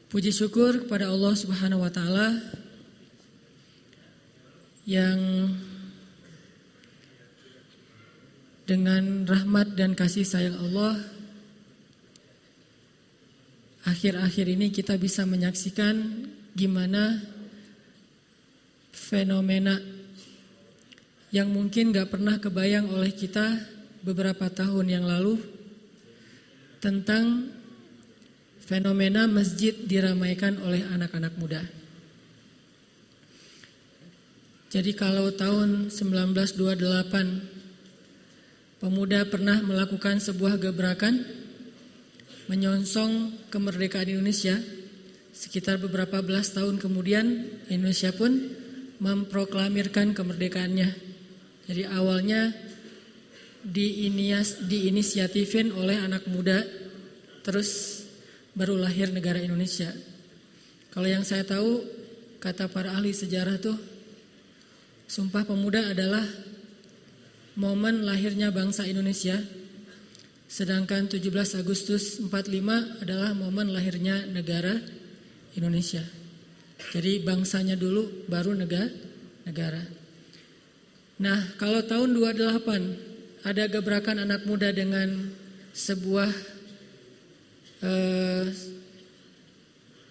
Puji syukur kepada Allah Subhanahu wa taala yang dengan rahmat dan kasih sayang Allah akhir-akhir ini kita bisa menyaksikan gimana fenomena yang mungkin gak pernah kebayang oleh kita beberapa tahun yang lalu tentang fenomena masjid diramaikan oleh anak-anak muda. Jadi kalau tahun 1928 pemuda pernah melakukan sebuah gebrakan menyongsong kemerdekaan Indonesia, sekitar beberapa belas tahun kemudian Indonesia pun memproklamirkan kemerdekaannya. Jadi awalnya diinisiatifin oleh anak muda, terus baru lahir negara Indonesia. Kalau yang saya tahu, kata para ahli sejarah tuh, Sumpah Pemuda adalah momen lahirnya bangsa Indonesia, sedangkan 17 Agustus 45 adalah momen lahirnya negara Indonesia. Jadi bangsanya dulu, baru negara. Nah, kalau tahun 28 ada gebrakan anak muda dengan sebuah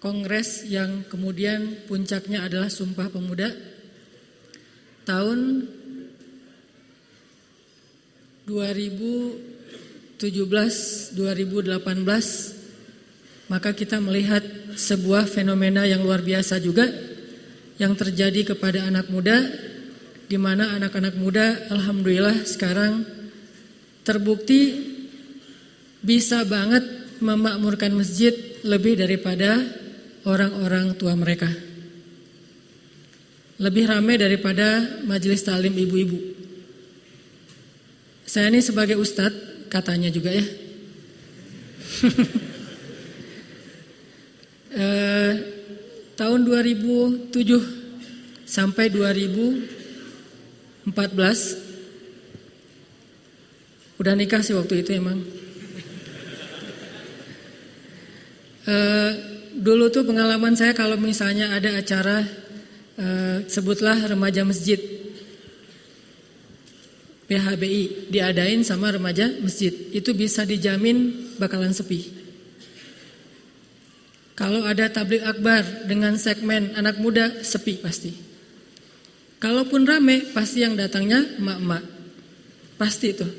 kongres yang kemudian puncaknya adalah Sumpah Pemuda. Tahun 2017-2018 maka kita melihat sebuah fenomena yang luar biasa juga yang terjadi kepada anak muda, di mana anak-anak muda alhamdulillah sekarang terbukti bisa banget memakmurkan masjid lebih daripada orang-orang tua mereka. Lebih ramai daripada majelis taklim ibu-ibu. Saya ini sebagai ustadz, katanya juga ya. Tahun 2007 sampai 2014 udah nikah sih waktu itu emang. Dulu tuh pengalaman saya kalau misalnya ada acara sebutlah remaja masjid PHBI diadain sama remaja masjid, itu bisa dijamin bakalan sepi. Kalau ada tabligh akbar dengan segmen anak muda, sepi pasti. Kalaupun rame, pasti yang datangnya emak-emak. Pasti itu.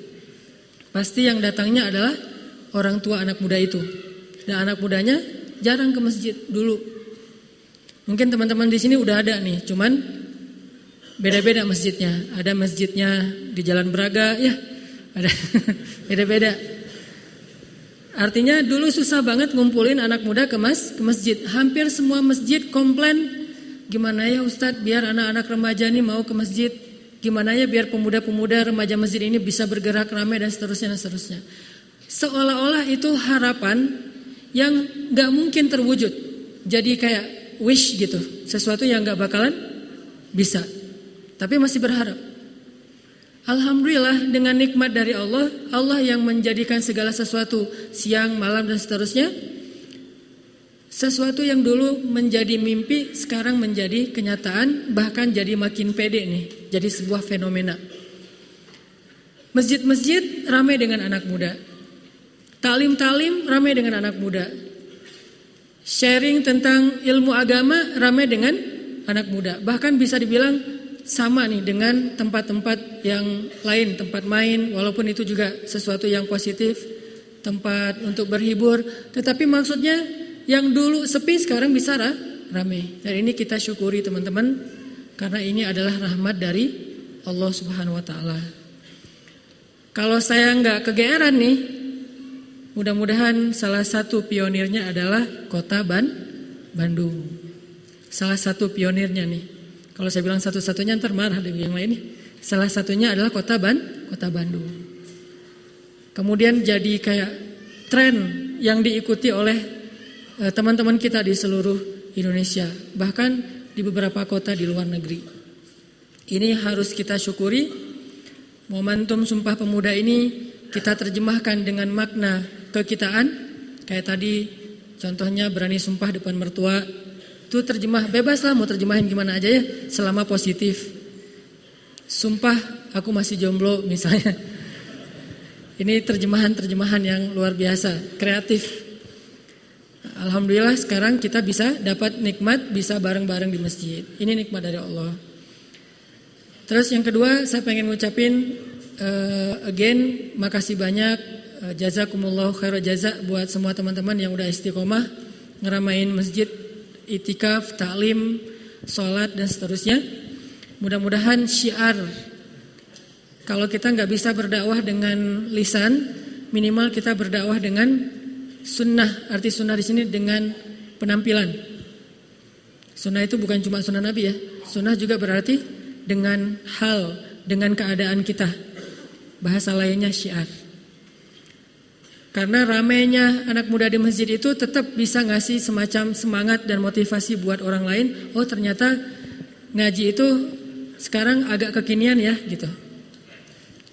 Pasti yang datangnya adalah orang tua anak muda itu. Dan anak mudanya jarang ke masjid dulu. Mungkin teman-teman di sini udah ada nih, cuman beda-beda masjidnya. Ada masjidnya di Jalan Braga, ya, ada beda-beda. Artinya dulu susah banget ngumpulin anak muda ke masjid. Hampir semua masjid komplain, gimana ya Ustadz biar anak-anak remaja ini mau ke masjid, gimana ya biar pemuda-pemuda remaja masjid ini bisa bergerak ramai dan seterusnya. Seolah-olah itu harapan yang gak mungkin terwujud. Jadi kayak wish gitu, sesuatu yang gak bakalan bisa. Tapi masih berharap. Alhamdulillah dengan nikmat dari Allah, Allah yang menjadikan segala sesuatu siang, malam dan seterusnya. Sesuatu yang dulu menjadi mimpi sekarang menjadi kenyataan, bahkan jadi makin pede nih, jadi sebuah fenomena. Masjid-masjid ramai dengan anak muda. Talim-talim ramai dengan anak muda. Sharing tentang ilmu agama ramai dengan anak muda. Bahkan bisa dibilang sama nih dengan tempat-tempat yang lain, tempat main, walaupun itu juga sesuatu yang positif, tempat untuk berhibur. Tetapi maksudnya yang dulu sepi sekarang bisa ramai. Dan ini kita syukuri teman-teman, karena ini adalah rahmat dari Allah Subhanahu wa taala. Kalau saya nggak kegeeran nih, mudah-mudahan salah satu pionirnya adalah Kota Bandung. Salah satu pionirnya nih. Kalau saya bilang satu-satunya ntar marah dengan yang lain nih. Salah satunya adalah Kota Bandung. Kemudian jadi kayak tren yang diikuti oleh teman-teman kita di seluruh Indonesia, bahkan di beberapa kota di luar negeri. Ini harus kita syukuri. Momentum Sumpah Pemuda ini kita terjemahkan dengan makna kekitaan. Kayak tadi Contohnya berani sumpah depan mertua. Itu terjemah, bebas lah mau terjemahin gimana aja ya, selama positif. Sumpah aku masih jomblo misalnya. Ini terjemahan-terjemahan yang luar biasa, kreatif. Alhamdulillah sekarang kita bisa dapat nikmat, bisa bareng-bareng di masjid. Ini nikmat dari Allah. Terus yang kedua, saya pengen ngucapin again, makasih banyak, jazakumullah khairal jaza buat semua teman-teman yang udah istiqomah ngeramain masjid, itikaf, taklim, sholat dan seterusnya. Mudah-mudahan syiar, kalau kita nggak bisa berdakwah dengan lisan, minimal kita berdakwah dengan sunnah. Arti sunnah di sini dengan penampilan. Sunnah itu bukan cuma sunnah Nabi ya. Sunnah juga berarti dengan hal, dengan keadaan kita. Bahasa lainnya syiar. Karena ramainya anak muda di masjid itu tetap bisa ngasih semacam semangat dan motivasi buat orang lain. Oh ternyata ngaji itu sekarang agak kekinian ya gitu.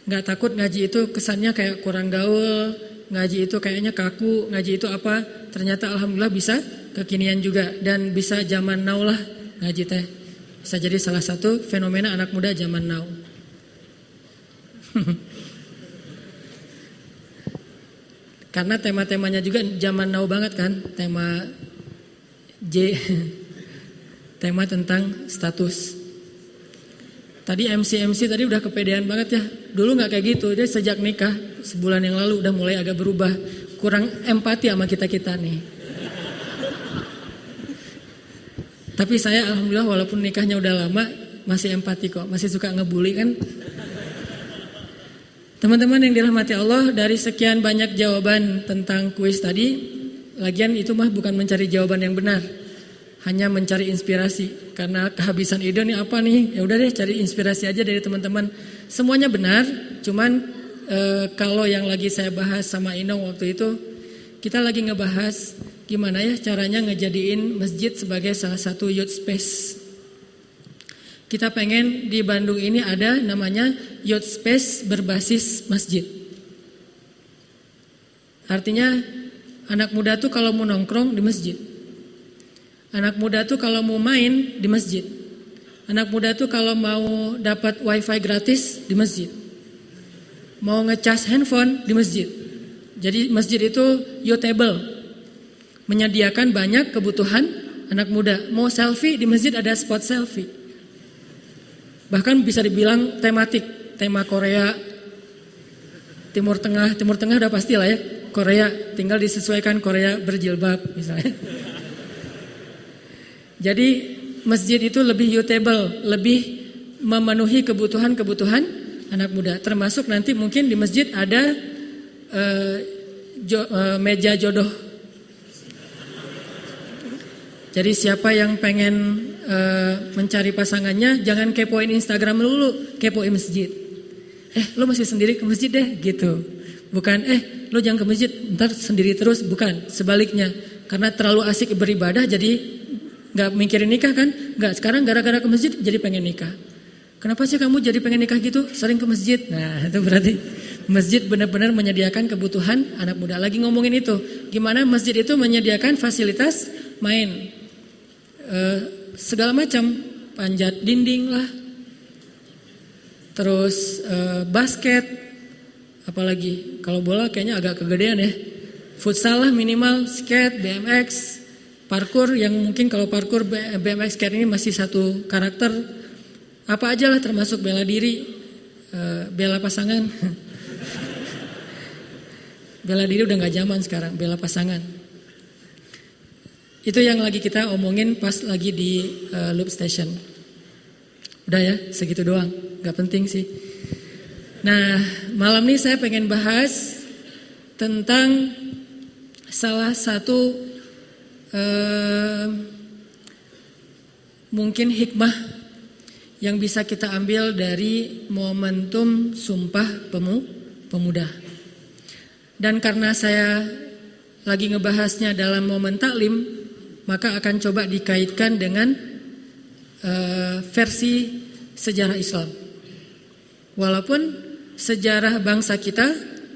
Nggak takut ngaji itu kesannya kayak kurang gaul, ngaji itu kayaknya kaku, ngaji itu apa? Ternyata alhamdulillah bisa kekinian juga dan bisa zaman now lah ngaji teh. Bisa jadi salah satu fenomena anak muda zaman now. Karena tema-temanya juga zaman now banget kan, tema tema tentang status. Tadi MC tadi udah kepedean banget ya. Dulu nggak kayak gitu, dia sejak nikah sebulan yang lalu udah mulai agak berubah, kurang empati sama kita nih. Tapi saya alhamdulillah walaupun nikahnya udah lama masih empati kok, masih suka ngebully kan. Teman-teman yang dirahmati Allah, dari sekian banyak jawaban tentang kuis tadi, lagian itu mah bukan mencari jawaban yang benar, hanya mencari inspirasi. Karena kehabisan ide nih apa nih, ya udah deh cari inspirasi aja dari teman-teman. Semuanya benar, cuman kalau yang lagi saya bahas sama Inong waktu itu, kita lagi ngebahas gimana ya caranya ngejadiin masjid sebagai salah satu youth space. Kita pengen di Bandung ini ada namanya youth space berbasis masjid. Artinya anak muda tuh kalau mau nongkrong di masjid. Anak muda tuh kalau mau main di masjid. Anak muda tuh kalau mau dapat wifi gratis di masjid. Mau ngecas handphone di masjid. Jadi masjid itu youthable, menyediakan banyak kebutuhan anak muda. Mau selfie di masjid ada spot selfie. Bahkan bisa dibilang tematik, tema Korea, Timur Tengah udah pasti lah ya, Korea, tinggal disesuaikan Korea berjilbab misalnya. Jadi masjid itu lebih youthable, lebih memenuhi kebutuhan-kebutuhan anak muda. Termasuk nanti mungkin di masjid ada meja jodoh. Jadi siapa yang pengen mencari pasangannya, jangan kepoin Instagram dulu, kepoin masjid. Lo masih sendiri ke masjid deh gitu. Bukan lo jangan ke masjid, ntar sendiri terus. Bukan, sebaliknya. Karena terlalu asik beribadah jadi gak mikirin nikah kan. Gak, sekarang gara-gara ke masjid jadi pengen nikah. Kenapa sih kamu jadi pengen nikah gitu? Sering ke masjid. Nah itu berarti masjid benar-benar menyediakan kebutuhan anak muda. Lagi ngomongin itu, gimana masjid itu menyediakan fasilitas main, segala macam, panjat dinding lah, terus basket, apalagi kalau bola kayaknya agak kegedean ya, futsal lah minimal, skate, BMX, parkour yang mungkin kalau parkour BMX skate ini masih satu karakter, apa aja lah termasuk bela diri, bela pasangan. Bela diri udah gak zaman sekarang, bela pasangan. Itu yang lagi kita omongin pas lagi di Loop Station. Udah ya, segitu doang, gak penting sih. Nah, malam ini saya pengen bahas tentang salah satu mungkin hikmah yang bisa kita ambil dari momentum Sumpah Pemuda. Dan karena saya lagi ngebahasnya dalam momen taklim, maka akan coba dikaitkan dengan versi sejarah Islam. Walaupun sejarah bangsa kita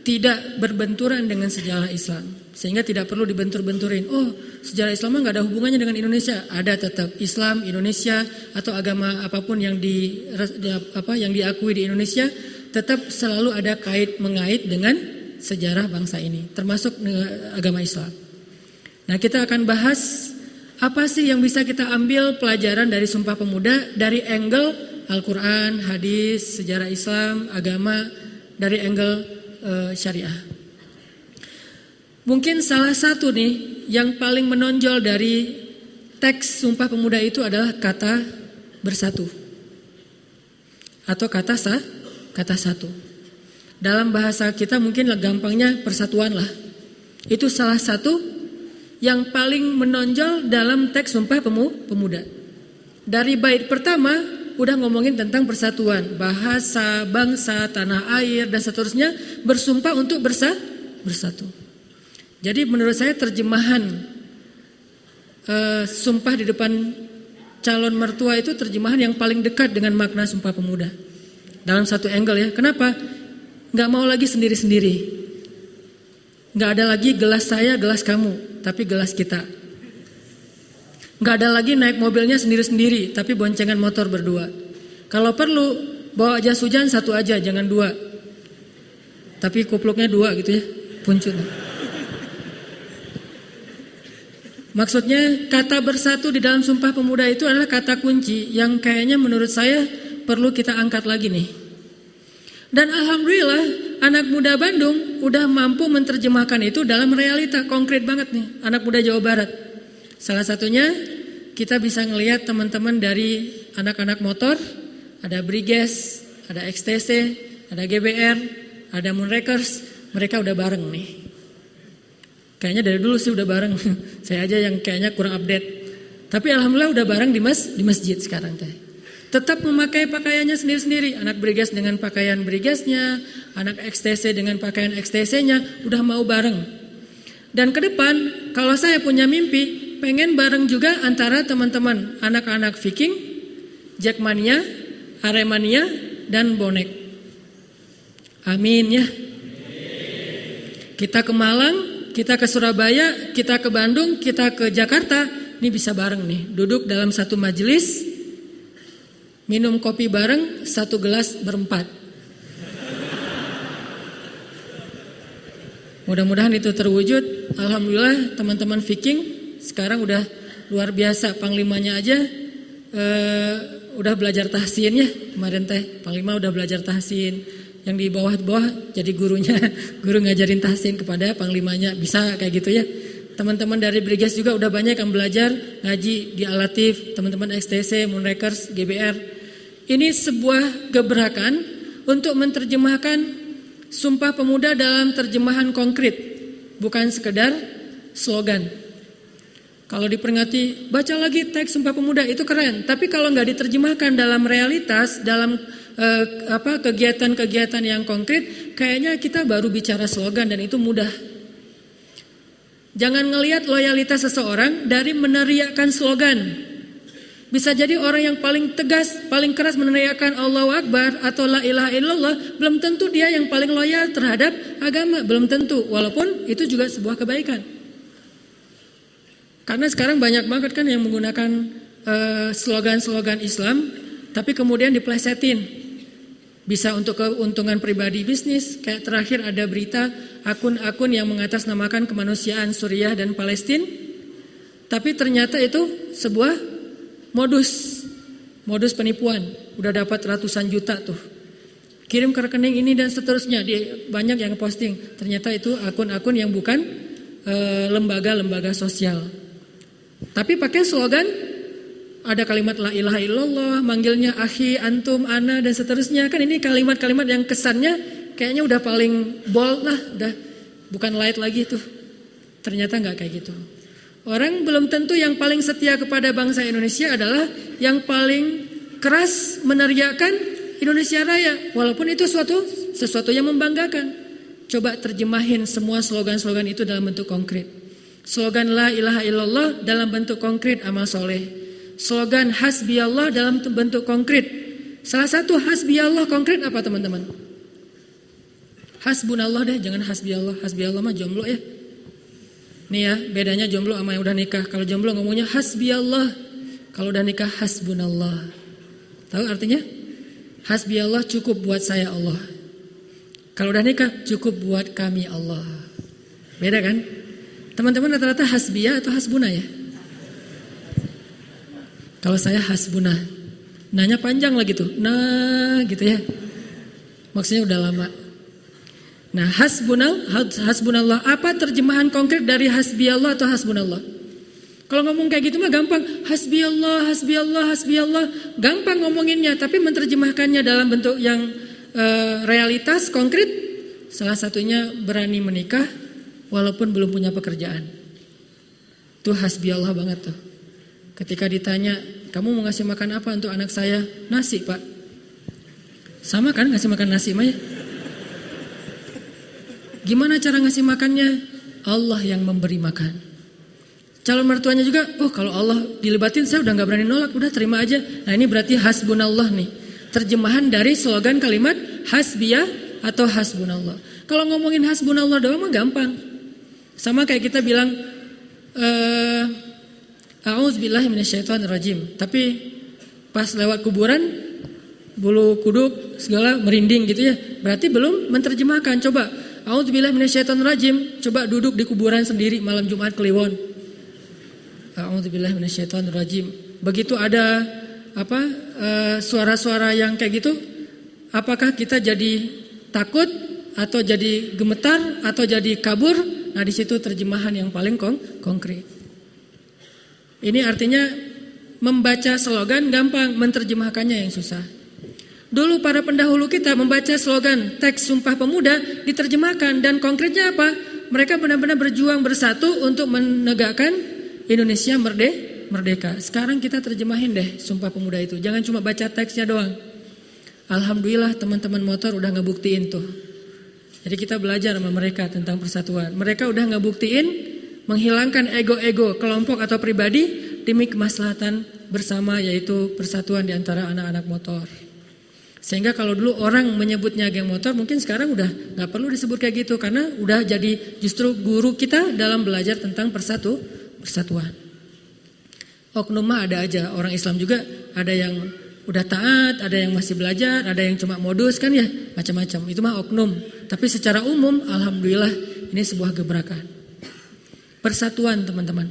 tidak berbenturan dengan sejarah Islam, sehingga tidak perlu dibentur-benturin. Oh, sejarah Islam nggak ada hubungannya dengan Indonesia. Ada tetap Islam Indonesia atau agama apapun yang yang diakui di Indonesia tetap selalu ada mengait dengan sejarah bangsa ini, termasuk agama Islam. Nah, kita akan bahas apa sih yang bisa kita ambil pelajaran dari Sumpah Pemuda dari angle Al-Quran, hadis, sejarah Islam, agama, dari angle syariah. Mungkin salah satu nih yang paling menonjol dari teks Sumpah Pemuda itu adalah kata bersatu atau kata satu. Dalam bahasa kita mungkin gampangnya persatuan lah. Itu salah satu yang paling menonjol dalam teks Sumpah Pemuda. Dari bait pertama udah ngomongin tentang persatuan, bahasa, bangsa, tanah air, dan seterusnya, bersumpah untuk bersatu. Jadi menurut saya terjemahan sumpah di depan calon mertua itu terjemahan yang paling dekat dengan makna Sumpah Pemuda. Dalam satu angle ya. Kenapa? Gak mau lagi sendiri-sendiri. Gak ada lagi gelas saya, gelas kamu, tapi gelas kita. Gak ada lagi naik mobilnya sendiri-sendiri, tapi boncengan motor berdua. Kalau perlu, bawa jas hujan satu aja, jangan dua. Tapi kupluknya dua gitu ya, puncut. Maksudnya kata bersatu di dalam Sumpah Pemuda itu adalah kata kunci yang kayaknya menurut saya perlu kita angkat lagi nih. Dan alhamdulillah anak muda Bandung udah mampu menerjemahkan itu dalam realita konkret banget nih, anak muda Jawa Barat. Salah satunya kita bisa ngelihat teman-teman dari anak-anak motor, ada Briges, ada XTC, ada GBR, ada Moonrakers, mereka udah bareng nih. Kayaknya dari dulu sih udah bareng, saya aja yang kayaknya kurang update. Tapi alhamdulillah udah bareng di masjid sekarang teh. Tetap memakai pakaiannya sendiri-sendiri, anak Briges dengan pakaian Brigesnya, anak XTC dengan pakaian XTC-nya, udah mau bareng. Dan ke depan kalau saya punya mimpi, pengen bareng juga antara teman-teman anak-anak Viking, Jackmania, Aremania, dan Bonek. Amin ya. Kita ke Malang, kita ke Surabaya, kita ke Bandung, kita ke Jakarta, ini bisa bareng nih. Duduk dalam satu majelis, minum kopi bareng, satu gelas berempat. Mudah-mudahan itu terwujud. Alhamdulillah teman-teman Viking sekarang udah luar biasa, panglimanya aja udah belajar tahsin ya. Kemarin teh panglima udah belajar tahsin. Yang di bawah-bawah jadi gurunya, guru ngajarin tahsin kepada panglimanya, bisa kayak gitu ya. Teman-teman dari Briges juga udah banyak yang belajar ngaji di Al-Latif, teman-teman XTC, Moonrakers, GBR. Ini sebuah gebrakan untuk menerjemahkan Sumpah Pemuda dalam terjemahan konkret, bukan sekedar slogan. Kalau diperingati, baca lagi teks Sumpah Pemuda, itu keren. Tapi kalau nggak diterjemahkan dalam realitas, dalam kegiatan-kegiatan yang konkret, kayaknya kita baru bicara slogan dan itu mudah. Jangan ngelihat loyalitas seseorang dari meneriakkan slogan. Bisa jadi orang yang paling tegas, paling keras meneriakkan Allahu Akbar atau La ilaha illallah, belum tentu dia yang paling loyal terhadap agama, belum tentu. Walaupun itu juga sebuah kebaikan. Karena sekarang banyak banget kan yang menggunakan slogan-slogan Islam, tapi kemudian diplesetin. Bisa untuk keuntungan pribadi bisnis. Kayak terakhir ada berita akun-akun yang mengatasnamakan kemanusiaan Suriah dan Palestina, tapi ternyata itu sebuah modus penipuan. Udah dapat ratusan juta tuh, kirim ke rekening ini dan seterusnya. Banyak yang posting, ternyata itu akun-akun yang bukan lembaga-lembaga sosial, tapi pakai slogan. Ada kalimat la ilaha illallah, manggilnya akhi, antum, ana, dan seterusnya. Kan ini kalimat-kalimat yang kesannya kayaknya udah paling bold lah, udah bukan light lagi tuh. Ternyata nggak kayak gitu. Orang belum tentu yang paling setia kepada bangsa Indonesia adalah yang paling keras meneriakkan Indonesia Raya, walaupun itu sesuatu yang membanggakan. Coba terjemahin semua slogan-slogan itu dalam bentuk konkret. Slogan la ilaha illallah dalam bentuk konkret amal soleh. Slogan hasbiyallah dalam bentuk konkret. Salah satu hasbiyallah konkret apa teman-teman? Hasbunallah deh, jangan hasbiallah. Hasbiallah mah jomblo ya. Nih ya, bedanya jomblo sama yang udah nikah. Kalau jomblo ngomongnya hasbiallah. Kalau udah nikah hasbunallah. Tahu artinya? Hasbiallah cukup buat saya Allah. Kalau udah nikah cukup buat kami Allah. Beda kan? Teman-teman rata-rata hasbiyah atau hasbuna ya? Kalau saya hasbuna. Nanya panjang lagi tuh. Nah gitu ya. Maksudnya udah lama. Nah hasbunallah. Apa terjemahan konkret dari hasbiyallah atau hasbunallah? Kalau ngomong kayak gitu mah gampang. Hasbiyallah, hasbiyallah, hasbiyallah. Gampang ngomonginnya. Tapi menerjemahkannya dalam bentuk yang realitas konkret. Salah satunya berani menikah walaupun belum punya pekerjaan. Itu hasbiyallah banget tuh. Ketika ditanya, kamu mau ngasih makan apa untuk anak saya? Nasi pak. Sama kan ngasih makan nasi mah ya? Gimana cara ngasih makannya? Allah yang memberi makan. Calon mertuanya juga, oh kalau Allah dilibatin saya udah gak berani nolak, udah terima aja. Nah ini berarti hasbunallah nih. Terjemahan dari slogan kalimat hasbiyah atau hasbunallah. Kalau ngomongin hasbunallah doang mah gampang. Sama kayak kita bilang a'udzubillahi minasyaitonirrajim. Tapi pas lewat kuburan bulu kuduk segala merinding gitu ya. Berarti belum menerjemahkan. Coba a'udzubillahi minasyaitonirrajim. Coba duduk di kuburan sendiri malam Jumat Kliwon. A'udzubillahi minasyaitonirrajim. Begitu ada suara-suara yang kayak gitu, apakah kita jadi takut atau jadi gemetar atau jadi kabur? Nah di situ terjemahan yang paling konkret. Ini artinya membaca slogan gampang, menerjemahkannya yang susah. Dulu para pendahulu kita membaca slogan teks Sumpah Pemuda diterjemahkan dan konkretnya apa? Mereka benar-benar berjuang bersatu untuk menegakkan Indonesia merdeka. Sekarang kita terjemahin deh Sumpah Pemuda itu. Jangan cuma baca teksnya doang. Alhamdulillah teman-teman motor udah ngebuktiin tuh. Jadi kita belajar sama mereka tentang persatuan. Mereka udah ngebuktiin menghilangkan ego-ego kelompok atau pribadi demi kemaslahatan bersama, yaitu persatuan di antara anak-anak motor. Sehingga kalau dulu orang menyebutnya geng motor, mungkin sekarang udah gak perlu disebut kayak gitu. Karena udah jadi justru guru kita dalam belajar tentang persatuan. Oknum mah ada aja, orang Islam juga ada yang udah taat, ada yang masih belajar, ada yang cuma modus kan ya, macam-macam. Itu mah oknum. Tapi secara umum, alhamdulillah ini sebuah gebrakan. Persatuan teman-teman.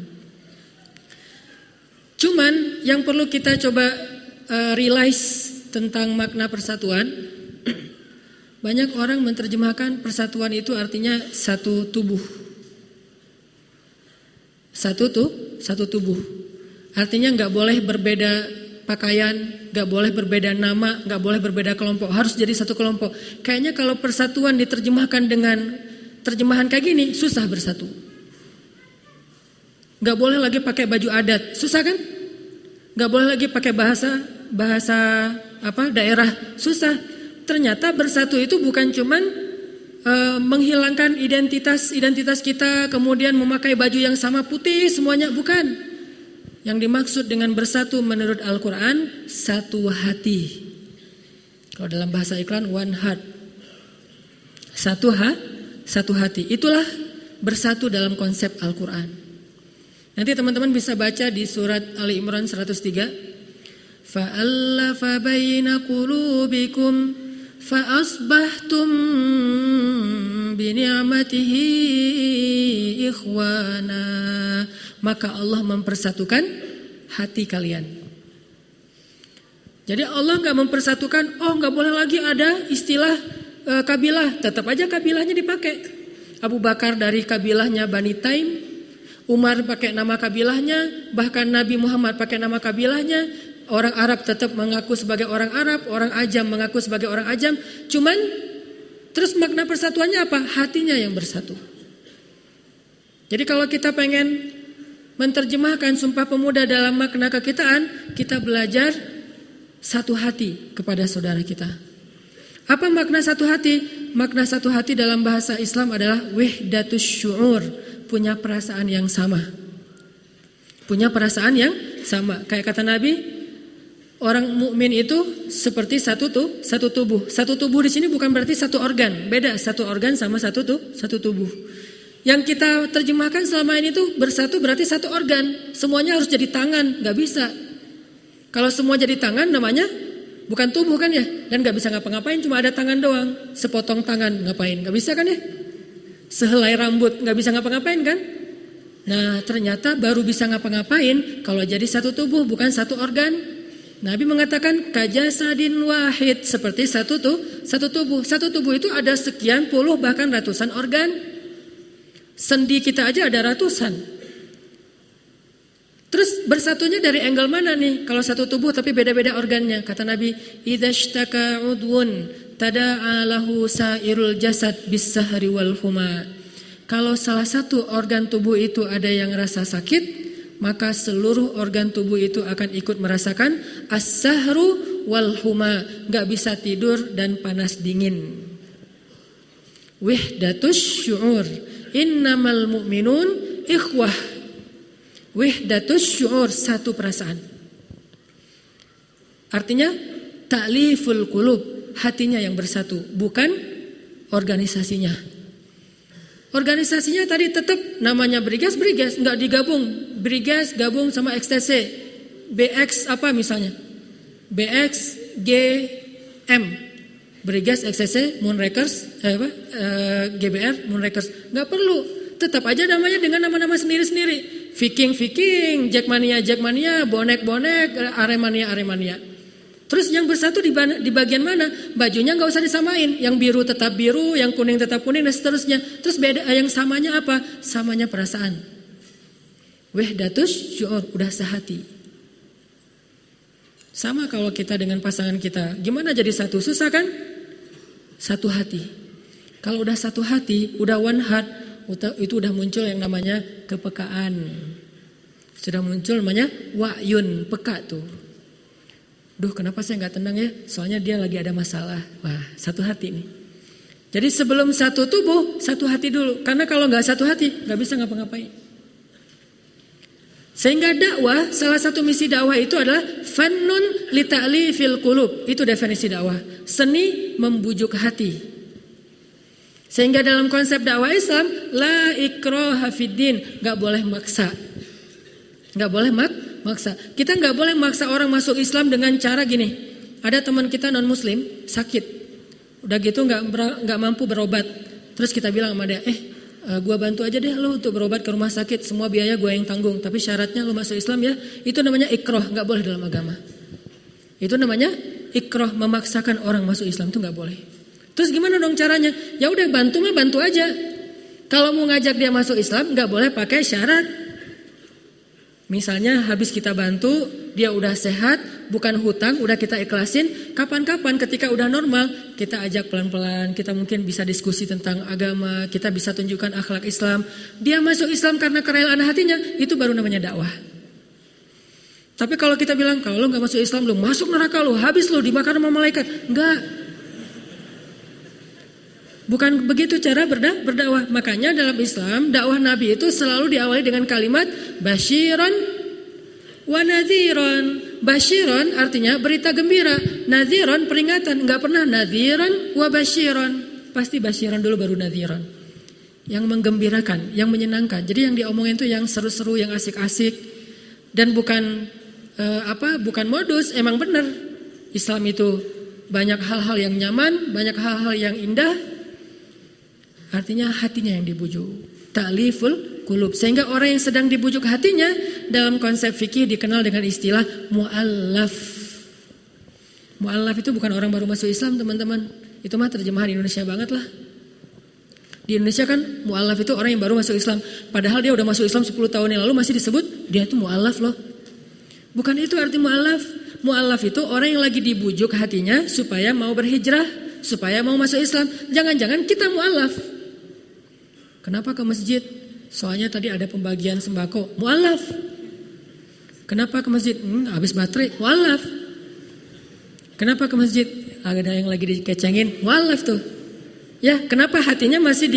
Cuman yang perlu kita coba realize tentang makna persatuan, banyak orang menerjemahkan persatuan itu artinya satu tubuh. Satu tubuh. Artinya nggak boleh berbeda pakaian, nggak boleh berbeda nama, nggak boleh berbeda kelompok, harus jadi satu kelompok. Kayaknya kalau persatuan diterjemahkan dengan terjemahan kayak gini, susah bersatu. Nggak boleh lagi pakai baju adat, susah kan? Nggak boleh lagi pakai bahasa daerah, susah. Ternyata bersatu itu bukan cuman menghilangkan identitas kita, kemudian memakai baju yang sama putih semuanya, bukan. Yang dimaksud dengan bersatu menurut Al-Quran, satu hati. Kalau dalam bahasa iklan, one heart. Satu hati. Itulah bersatu dalam konsep Al-Quran. Nanti teman-teman bisa baca di surat Ali Imran 103. Fa'allafa baina qulubikum fa'asbahtum bini'amatihi ikhwana. Maka Allah mempersatukan hati kalian. Jadi Allah gak mempersatukan, gak boleh lagi ada istilah kabilah. Tetap aja kabilahnya dipakai. Abu Bakar dari kabilahnya Bani Taim, Umar pakai nama kabilahnya, bahkan Nabi Muhammad pakai nama kabilahnya. Orang Arab tetap mengaku sebagai orang Arab, orang Ajam mengaku sebagai orang Ajam. Cuman terus makna persatuannya apa? Hatinya yang bersatu. Jadi kalau kita pengen menerjemahkan Sumpah Pemuda dalam makna kekitaan, kita belajar satu hati kepada saudara kita. Apa makna satu hati? Makna satu hati dalam bahasa Islam adalah wahdatus syu'ur, punya perasaan yang sama. Punya perasaan yang sama. Kayak kata Nabi, Orang mukmin itu seperti satu tubuh. Satu tubuh di sini bukan berarti satu organ. Beda satu organ sama satu tubuh. Yang kita terjemahkan selama ini tuh bersatu berarti satu organ. Semuanya harus jadi tangan, nggak bisa. Kalau semua jadi tangan namanya bukan tubuh kan ya. Dan nggak bisa ngapa-ngapain, cuma ada tangan doang. Sepotong tangan ngapain? Nggak bisa kan ya. Sehelai rambut nggak bisa ngapa-ngapain kan. Nah ternyata baru bisa ngapa-ngapain kalau jadi satu tubuh bukan satu organ. Nabi mengatakan kajasadin wahid, seperti satu tubuh. Satu tubuh itu ada sekian puluh bahkan ratusan organ. Sendi kita aja ada ratusan. Terus bersatunya dari angle mana nih? Kalau satu tubuh tapi beda-beda organnya. Kata Nabi, idzashtaka udwun tada'a lahu sairul jasad bis-sahri wal huma. Kalau salah satu organ tubuh itu ada yang rasa sakit, maka seluruh organ tubuh itu akan ikut merasakan as-sahru wal huma, enggak bisa tidur dan panas dingin. Wihdatus syu'ur, innamal mu'minun ikhwah. Wihdatus syu'ur, satu perasaan. Artinya ta'liful qulub, hatinya yang bersatu, bukan organisasinya. Organisasinya tadi tetap namanya Brigas, enggak digabung. Brigas gabung sama XTC. BX apa misalnya? BX GM. Brigas XTC Moonrakers GBR Moonrakers. Enggak perlu. Tetap aja namanya dengan nama-nama sendiri-sendiri. Viking, Jackmania, bonek, Aremania. Terus yang bersatu di bagian mana? Bajunya nggak usah disamain. Yang biru tetap biru, yang kuning tetap kuning dan seterusnya. Terus beda, yang samanya apa? Samanya perasaan. Wahdatus syu'ur, udah sehati. Sama kalau kita dengan pasangan kita. Gimana jadi satu? Susah kan? Satu hati. Kalau udah satu hati, udah one heart, itu udah muncul yang namanya kepekaan. Sudah muncul namanya wa'yun, peka tuh. Duh, kenapa saya nggak tenang ya? Soalnya dia lagi ada masalah. Wah, satu hati nih. Jadi sebelum satu tubuh, satu hati dulu. Karena kalau nggak satu hati, nggak bisa ngapa-ngapain. Sehingga dakwah, salah satu misi dakwah itu adalah fannun li ta'lifil qulub. Itu definisi dakwah. Seni membujuk hati. Sehingga dalam konsep dakwah Islam, la ikraha fiddin, nggak boleh maksa. Nggak boleh maksa. Kita nggak boleh maksa orang masuk Islam dengan cara gini. Ada teman kita non Muslim sakit, udah gitu nggak mampu berobat. Terus kita bilang sama dia, gua bantu aja deh lo untuk berobat ke rumah sakit, semua biaya gua yang tanggung. Tapi syaratnya lo masuk Islam ya. Itu namanya ikrah, nggak boleh dalam agama. Itu namanya ikrah, memaksakan orang masuk Islam, itu nggak boleh. Terus gimana dong caranya? Ya udah bantu aja. Kalau mau ngajak dia masuk Islam, nggak boleh pakai syarat. Misalnya habis kita bantu, dia udah sehat, bukan hutang, udah kita ikhlasin. Kapan-kapan ketika udah normal, kita ajak pelan-pelan, kita mungkin bisa diskusi tentang agama, kita bisa tunjukkan akhlak Islam. Dia masuk Islam karena kerelaan hatinya, itu baru namanya dakwah. Tapi kalau kita bilang, kalau lo gak masuk Islam, lo masuk neraka lo, habis lo dibakar sama malaikat. Enggak. Bukan begitu cara berdakwah. Makanya dalam Islam, dakwah Nabi itu selalu diawali dengan kalimat basyiran wa nadhiran. Basyiran artinya berita gembira, nadhiran peringatan. Enggak pernah nadhiran wa basyiran. Pasti basyiran dulu baru nadhiran. Yang menggembirakan, yang menyenangkan. Jadi yang diomongin itu yang seru-seru, yang asik-asik. Dan bukan bukan modus, emang benar. Islam itu banyak hal-hal yang nyaman, banyak hal-hal yang indah. Artinya hatinya yang dibujuk. Ta'liful qulub. Sehingga orang yang sedang dibujuk hatinya dalam konsep fikih dikenal dengan istilah mu'allaf. Mu'allaf itu bukan orang baru masuk Islam, teman-teman. Itu mah terjemahan Indonesia banget lah. Di Indonesia kan mu'allaf itu orang yang baru masuk Islam. Padahal dia udah masuk Islam 10 tahun yang lalu masih disebut dia itu mu'allaf loh. Bukan itu arti mu'allaf. Mu'allaf itu orang yang lagi dibujuk hatinya supaya mau berhijrah, supaya mau masuk Islam. Jangan-jangan kita mu'allaf. Kenapa ke masjid? Soalnya tadi ada pembagian sembako. Mu'allaf. Kenapa ke masjid? Habis baterai. Mu'allaf. Kenapa ke masjid? Ada yang lagi dikecengin. Mu'allaf tuh. Ya, kenapa hatinya masih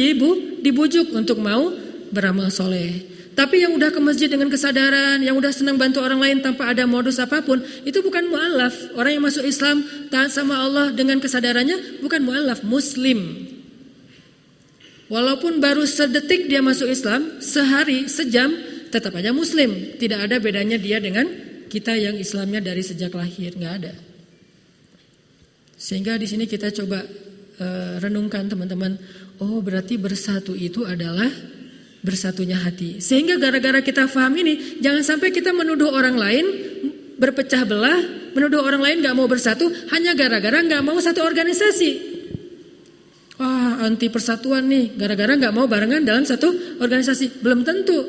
dibujuk untuk mau beramal soleh. Tapi yang udah ke masjid dengan kesadaran, yang udah senang bantu orang lain tanpa ada modus apapun, itu bukan mu'alaf. Orang yang masuk Islam, taat sama Allah dengan kesadarannya, bukan mu'alaf, muslim. Walaupun baru sedetik dia masuk Islam, sehari, sejam, tetap aja muslim. Tidak ada bedanya dia dengan kita yang Islamnya dari sejak lahir, nggak ada. Sehingga di sini kita coba renungkan teman-teman, oh berarti bersatu itu adalah bersatunya hati. Sehingga gara-gara kita paham ini, jangan sampai kita menuduh orang lain berpecah belah, menuduh orang lain gak mau bersatu hanya gara-gara gak mau satu organisasi. Wah, anti persatuan nih, gara-gara gak mau barengan dalam satu organisasi. Belum tentu.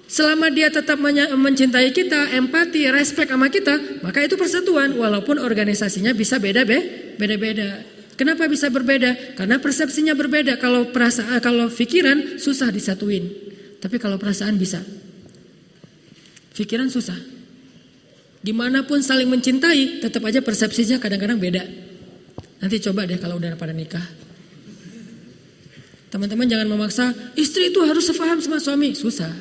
Selama dia tetap mencintai kita, empati, respect sama kita, maka itu persatuan. Walaupun organisasinya bisa beda-beda. Kenapa bisa berbeda? Karena persepsinya berbeda. Kalau perasaan, kalau pikiran susah disatuin. Tapi kalau perasaan bisa. Pikiran susah. Dimanapun saling mencintai, tetap aja persepsinya kadang-kadang beda. Nanti coba deh kalau udah pada nikah. Teman-teman jangan memaksa, istri itu harus sepaham sama suami. Susah.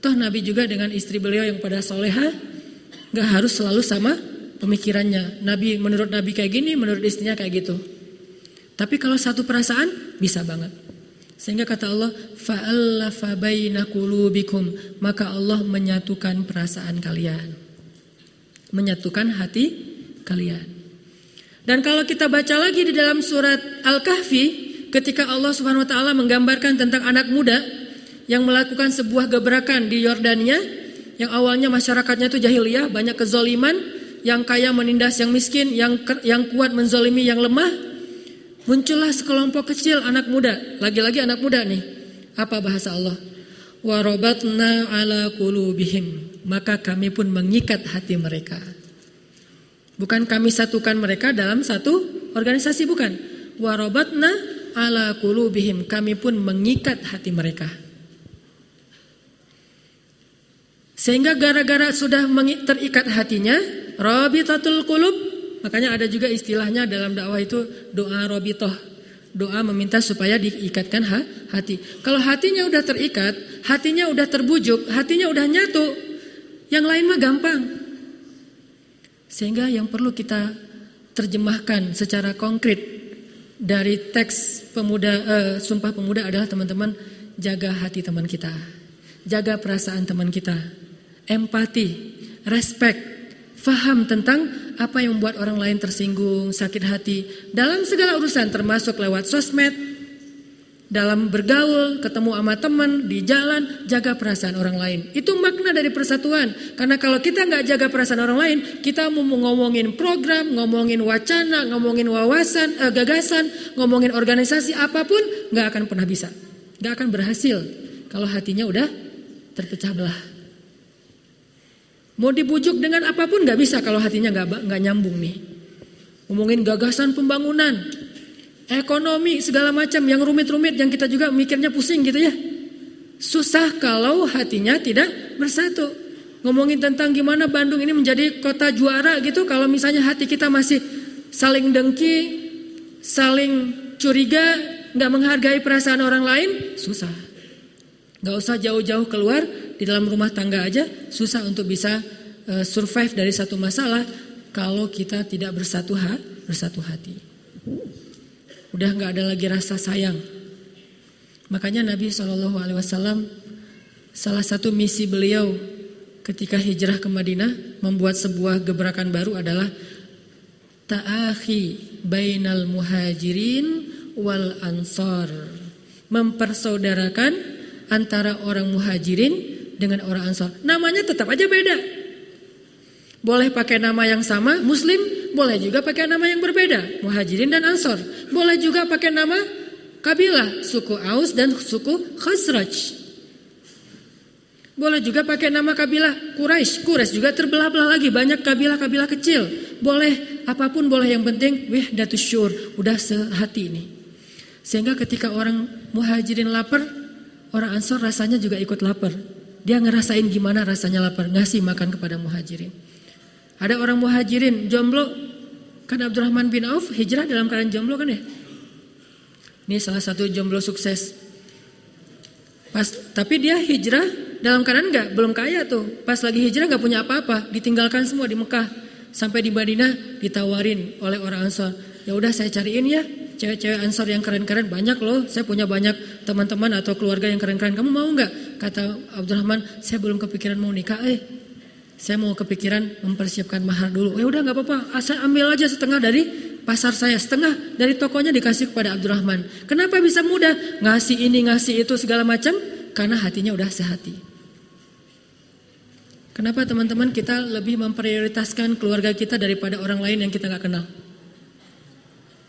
Toh Nabi juga dengan istri beliau yang pada soleha, gak harus selalu sama pemikirannya. Nabi, menurut Nabi kayak gini, menurut istrinya kayak gitu. Tapi kalau satu perasaan bisa banget. Sehingga kata Allah, fa'allafa baina qulubikum, maka Allah menyatukan perasaan kalian. Menyatukan hati kalian. Dan kalau kita baca lagi di dalam surat Al-Kahfi, ketika Allah Subhanahu wa taala menggambarkan tentang anak muda yang melakukan sebuah gebrakan di Yordania, yang awalnya masyarakatnya itu jahiliyah, banyak kezoliman, yang kaya menindas yang miskin, yang kuat menzolimi yang lemah. Muncullah sekelompok kecil anak muda, lagi-lagi anak muda nih. Apa bahasa Allah? Warabatna ala qulubihim, maka kami pun mengikat hati mereka. Bukan kami satukan mereka dalam satu organisasi, bukan. Warabatna ala qulubihim, kami pun mengikat hati mereka. Sehingga gara-gara sudah terikat hatinya, rabitatul qulub, makanya ada juga istilahnya dalam dakwah itu doa rabitoh. Doa meminta supaya diikatkan hati. Kalau hatinya udah terikat, hatinya udah terbujuk, hatinya udah nyatu, yang lain mah gampang. Sehingga yang perlu kita terjemahkan secara konkret dari teks Sumpah Pemuda adalah teman-teman, jaga hati teman kita, jaga perasaan teman kita, empati, respect, faham tentang apa yang membuat orang lain tersinggung, sakit hati dalam segala urusan, termasuk lewat sosmed, dalam bergaul, ketemu sama teman, di jalan, jaga perasaan orang lain. Itu makna dari persatuan. Karena kalau kita nggak jaga perasaan orang lain, kita mau ngomongin program, ngomongin wacana, ngomongin wawasan, gagasan, ngomongin organisasi apapun, nggak akan pernah bisa, nggak akan berhasil kalau hatinya udah terpecah belah. Mau dibujuk dengan apapun nggak bisa kalau hatinya nggak nyambung nih. Ngomongin gagasan pembangunan, ekonomi, segala macam yang rumit-rumit yang kita juga mikirnya pusing gitu ya. Susah kalau hatinya tidak bersatu. Ngomongin tentang gimana Bandung ini menjadi kota juara gitu, kalau misalnya hati kita masih saling dengki, saling curiga, nggak menghargai perasaan orang lain, susah. Nggak usah jauh-jauh keluar, di dalam rumah tangga aja susah untuk bisa survive dari satu masalah kalau kita tidak bersatu hati. Udah nggak ada lagi rasa sayang. Makanya Nabi SAW, salah satu misi beliau ketika hijrah ke Madinah, membuat sebuah gebrakan baru adalah ta'akhi bainal muhajirin wal ansor, mempersaudarakan antara orang muhajirin dengan orang ansor. Namanya tetap aja beda. Boleh pakai nama yang sama, muslim, boleh juga pakai nama yang berbeda, muhajirin dan ansor. Boleh juga pakai nama kabilah, suku Aus dan suku Khazraj. Boleh juga pakai nama kabilah Quraisy. Quraisy juga terbelah-belah lagi, banyak kabilah-kabilah kecil. Boleh, apapun boleh, yang penting wahdatus syur, udah sehati ini. Sehingga ketika orang muhajirin lapar, orang ansor rasanya juga ikut lapar. Dia ngerasain gimana rasanya lapar, ngasih makan kepada muhajirin. Ada orang muhajirin jomblo, kan Abdurrahman bin Auf hijrah dalam keadaan jomblo kan ya. Ini salah satu jomblo sukses. Tapi dia hijrah dalam keadaan belum kaya tuh. Pas lagi hijrah nggak punya apa-apa, ditinggalkan semua di Mekah. Sampai di Madinah ditawarin oleh orang Ansor. Ya udah saya cariin ya cewek-cewek Ansor yang keren-keren, banyak loh. Saya punya banyak teman-teman atau keluarga yang keren-keren. Kamu mau nggak? Kata Abdurrahman, saya belum kepikiran mau nikah. Saya mau kepikiran mempersiapkan mahar dulu. Ya udah nggak apa-apa, asal ambil aja setengah dari pasar saya, setengah dari tokonya dikasih kepada Abdurrahman. Kenapa bisa mudah? Ngasih ini, ngasih itu segala macam, karena hatinya udah sehati. Kenapa teman-teman kita lebih memprioritaskan keluarga kita daripada orang lain yang kita nggak kenal?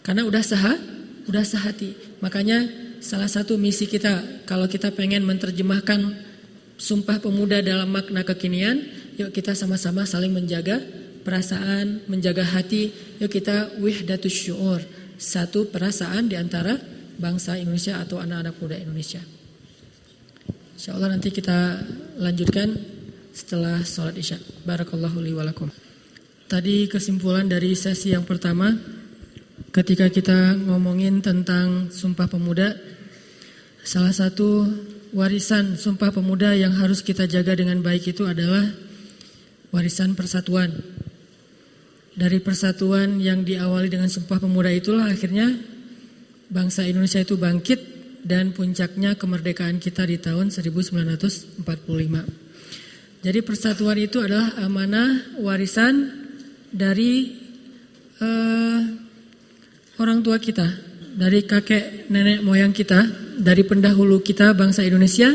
Karena udah sehati. Makanya salah satu misi kita kalau kita pengen menerjemahkan Sumpah Pemuda dalam makna kekinian, yuk kita sama-sama saling menjaga perasaan, menjaga hati. Yuk kita wihdatus syu'ur, satu perasaan di antara bangsa Indonesia atau anak-anak muda Indonesia. Insyaallah nanti kita lanjutkan setelah sholat isya. Barakallahu li walakum. Tadi kesimpulan dari sesi yang pertama, ketika kita ngomongin tentang Sumpah Pemuda, salah satu warisan Sumpah Pemuda yang harus kita jaga dengan baik itu adalah warisan persatuan. Dari persatuan yang diawali dengan Sumpah Pemuda itulah akhirnya bangsa Indonesia itu bangkit dan puncaknya kemerdekaan kita di tahun 1945. Jadi persatuan itu adalah amanah warisan dari orang tua kita, dari kakek nenek moyang kita, dari pendahulu kita bangsa Indonesia,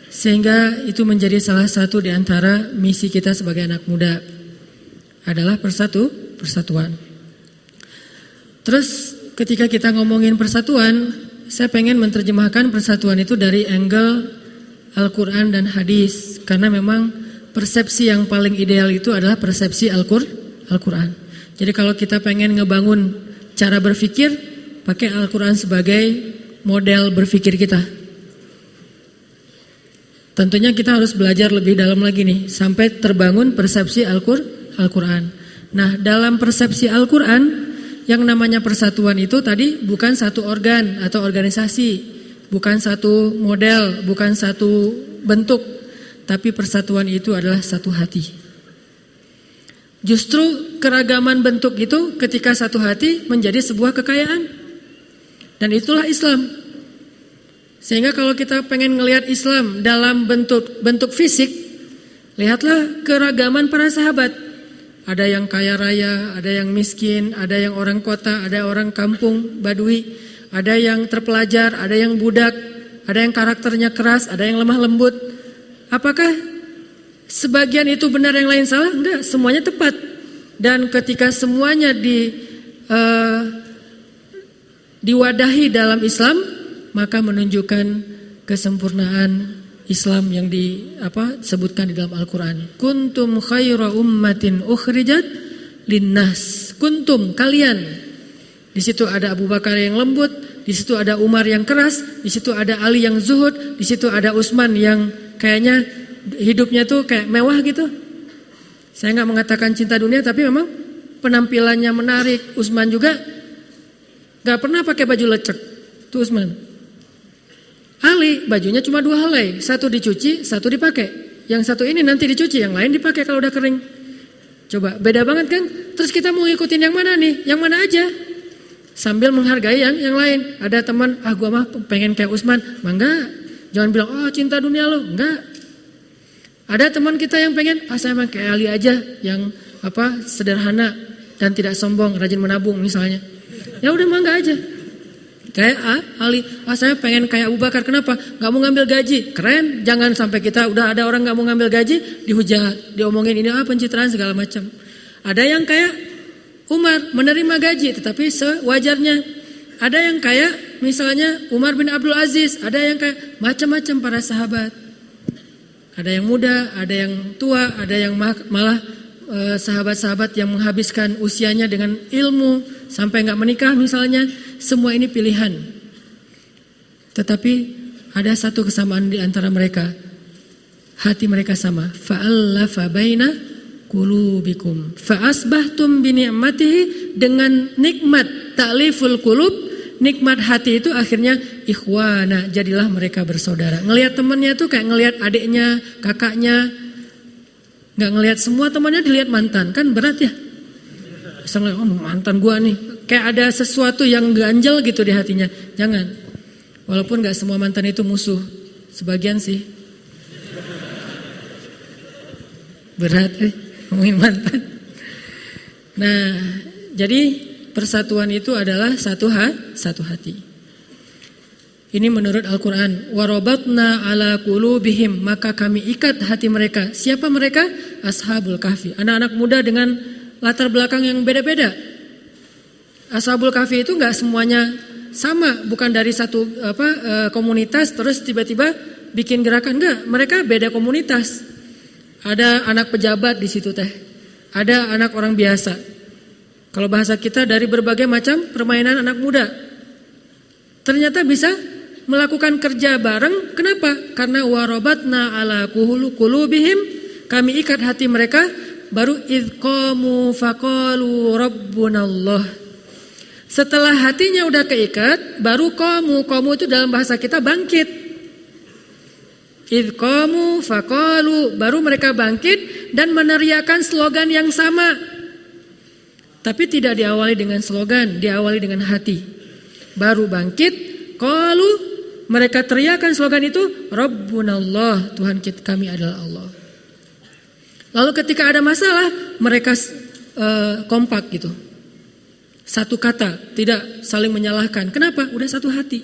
sehingga itu menjadi salah satu di antara misi kita sebagai anak muda adalah persatuan. Terus ketika kita ngomongin persatuan, saya pengen menerjemahkan persatuan itu dari angle Al-Quran dan hadis, karena memang persepsi yang paling ideal itu adalah persepsi Al-Quran. Jadi kalau kita pengen ngebangun cara berpikir, pakai Al-Quran sebagai model berpikir kita. Tentunya kita harus belajar lebih dalam lagi nih, sampai terbangun persepsi Al-Quran. Nah, dalam persepsi Al-Quran, yang namanya persatuan itu tadi bukan satu organ atau organisasi, bukan satu model, bukan satu bentuk, tapi persatuan itu adalah satu hati. Justru keragaman bentuk itu ketika satu hati menjadi sebuah kekayaan. Dan itulah Islam. Sehingga kalau kita pengen ngelihat Islam dalam bentuk fisik, lihatlah keragaman para sahabat. Ada yang kaya raya, ada yang miskin, ada yang orang kota, ada orang kampung, badui, ada yang terpelajar, ada yang budak, ada yang karakternya keras, ada yang lemah lembut. Apakah sebagian itu benar, yang lain salah? Enggak, semuanya tepat. Dan ketika semuanya diwadahi dalam Islam, maka menunjukkan kesempurnaan Islam yang disebutkan di dalam Al-Quran. Kuntum khaira ummatin ukhrijat linnas. Kuntum, kalian. Di situ ada Abu Bakar yang lembut, di situ ada Umar yang keras, di situ ada Ali yang zuhud, di situ ada Utsman yang kayaknya hidupnya tuh kayak mewah gitu. Saya nggak mengatakan cinta dunia, tapi memang penampilannya menarik. Utsman juga nggak pernah pakai baju lecek, tuh Utsman. Ali bajunya cuma 2 helai, satu dicuci, satu dipakai. Yang satu ini nanti dicuci, yang lain dipakai kalau udah kering. Coba beda banget kan? Terus kita mau ngikutin yang mana nih? Yang mana aja? Sambil menghargai yang lain. Ada teman, gua mah pengen kayak Utsman, enggak. Jangan bilang, cinta dunia lo, enggak. Ada teman kita yang pengen, saya mah kayak Ali aja, yang sederhana dan tidak sombong, rajin menabung misalnya. Ya udah mangga aja. Kayak Ali, saya pengen kayak Abu Bakar, kenapa? Gak mau ngambil gaji, keren. Jangan sampai kita udah ada orang gak mau ngambil gaji, dihujat, diomongin ini pencitraan segala macam. Ada yang kayak Umar, menerima gaji tetapi sewajarnya. Ada yang kayak misalnya Umar bin Abdul Aziz, ada yang kayak macam-macam para sahabat. Ada yang muda, ada yang tua, ada yang malah sahabat-sahabat yang menghabiskan usianya dengan ilmu sampai gak menikah misalnya. Semua ini pilihan. Tetapi ada satu kesamaan di antara mereka. Hati mereka sama. Fa'allafa baina qulubikum fa asbahtum bi ni'matihi, dengan nikmat ta'liful qulub nikmat hati itu akhirnya ikhwana, jadilah mereka bersaudara. Ngelihat temannya tuh kayak ngelihat adiknya, kakaknya. Nggak ngelihat semua temannya, dilihat mantan, kan berat ya. Misalnya, oh mantan gua nih, kayak ada sesuatu yang ganjel gitu di hatinya. Jangan. Walaupun nggak semua mantan itu musuh, sebagian sih. Berat ngomongin mantan. Nah, jadi persatuan itu adalah satu hati. Ini menurut Al-Quran. Warabatna ala qulubihim, maka kami ikat hati mereka. Siapa mereka? Ashabul Kahfi. Anak-anak muda dengan latar belakang yang beda-beda. Ashabul Kahfi itu nggak semuanya sama, bukan dari satu komunitas terus tiba-tiba bikin gerakan, enggak. Mereka beda komunitas. Ada anak pejabat di situ teh. Ada anak orang biasa. Kalau bahasa kita dari berbagai macam permainan anak muda. Ternyata bisa melakukan kerja bareng. Kenapa? Karena warabatna ala qulubihim, kami ikat hati mereka. Baru idqamu faqalu rabbunallah. Setelah hatinya udah keikat, baru qamu itu dalam bahasa kita bangkit. Idqamu faqalu, baru mereka bangkit dan meneriakan slogan yang sama. Tapi tidak diawali dengan slogan, diawali dengan hati. Baru bangkit, qalu, mereka teriakan slogan itu, Rabbunallah, Tuhan kami adalah Allah. Lalu ketika ada masalah, mereka kompak gitu. Satu kata, tidak saling menyalahkan. Kenapa? Udah satu hati.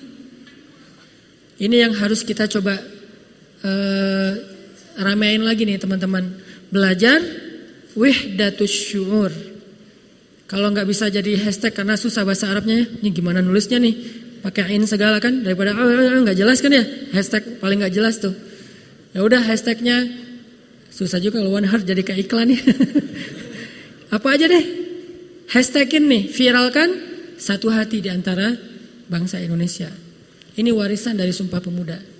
Ini yang harus kita coba ramein lagi nih teman-teman. Belajar wihdatus syu'ur. Kalau nggak bisa jadi hashtag karena susah bahasa Arabnya, ini gimana nulisnya nih? Pakai ain segala kan, daripada nggak jelas kan ya? Hashtag paling nggak jelas tuh. Ya udah hashtagnya susah juga kalau one heart jadi kayak iklan ya. Apa aja deh? Hashtagin nih, viralkan satu hati di antara bangsa Indonesia. Ini warisan dari Sumpah Pemuda.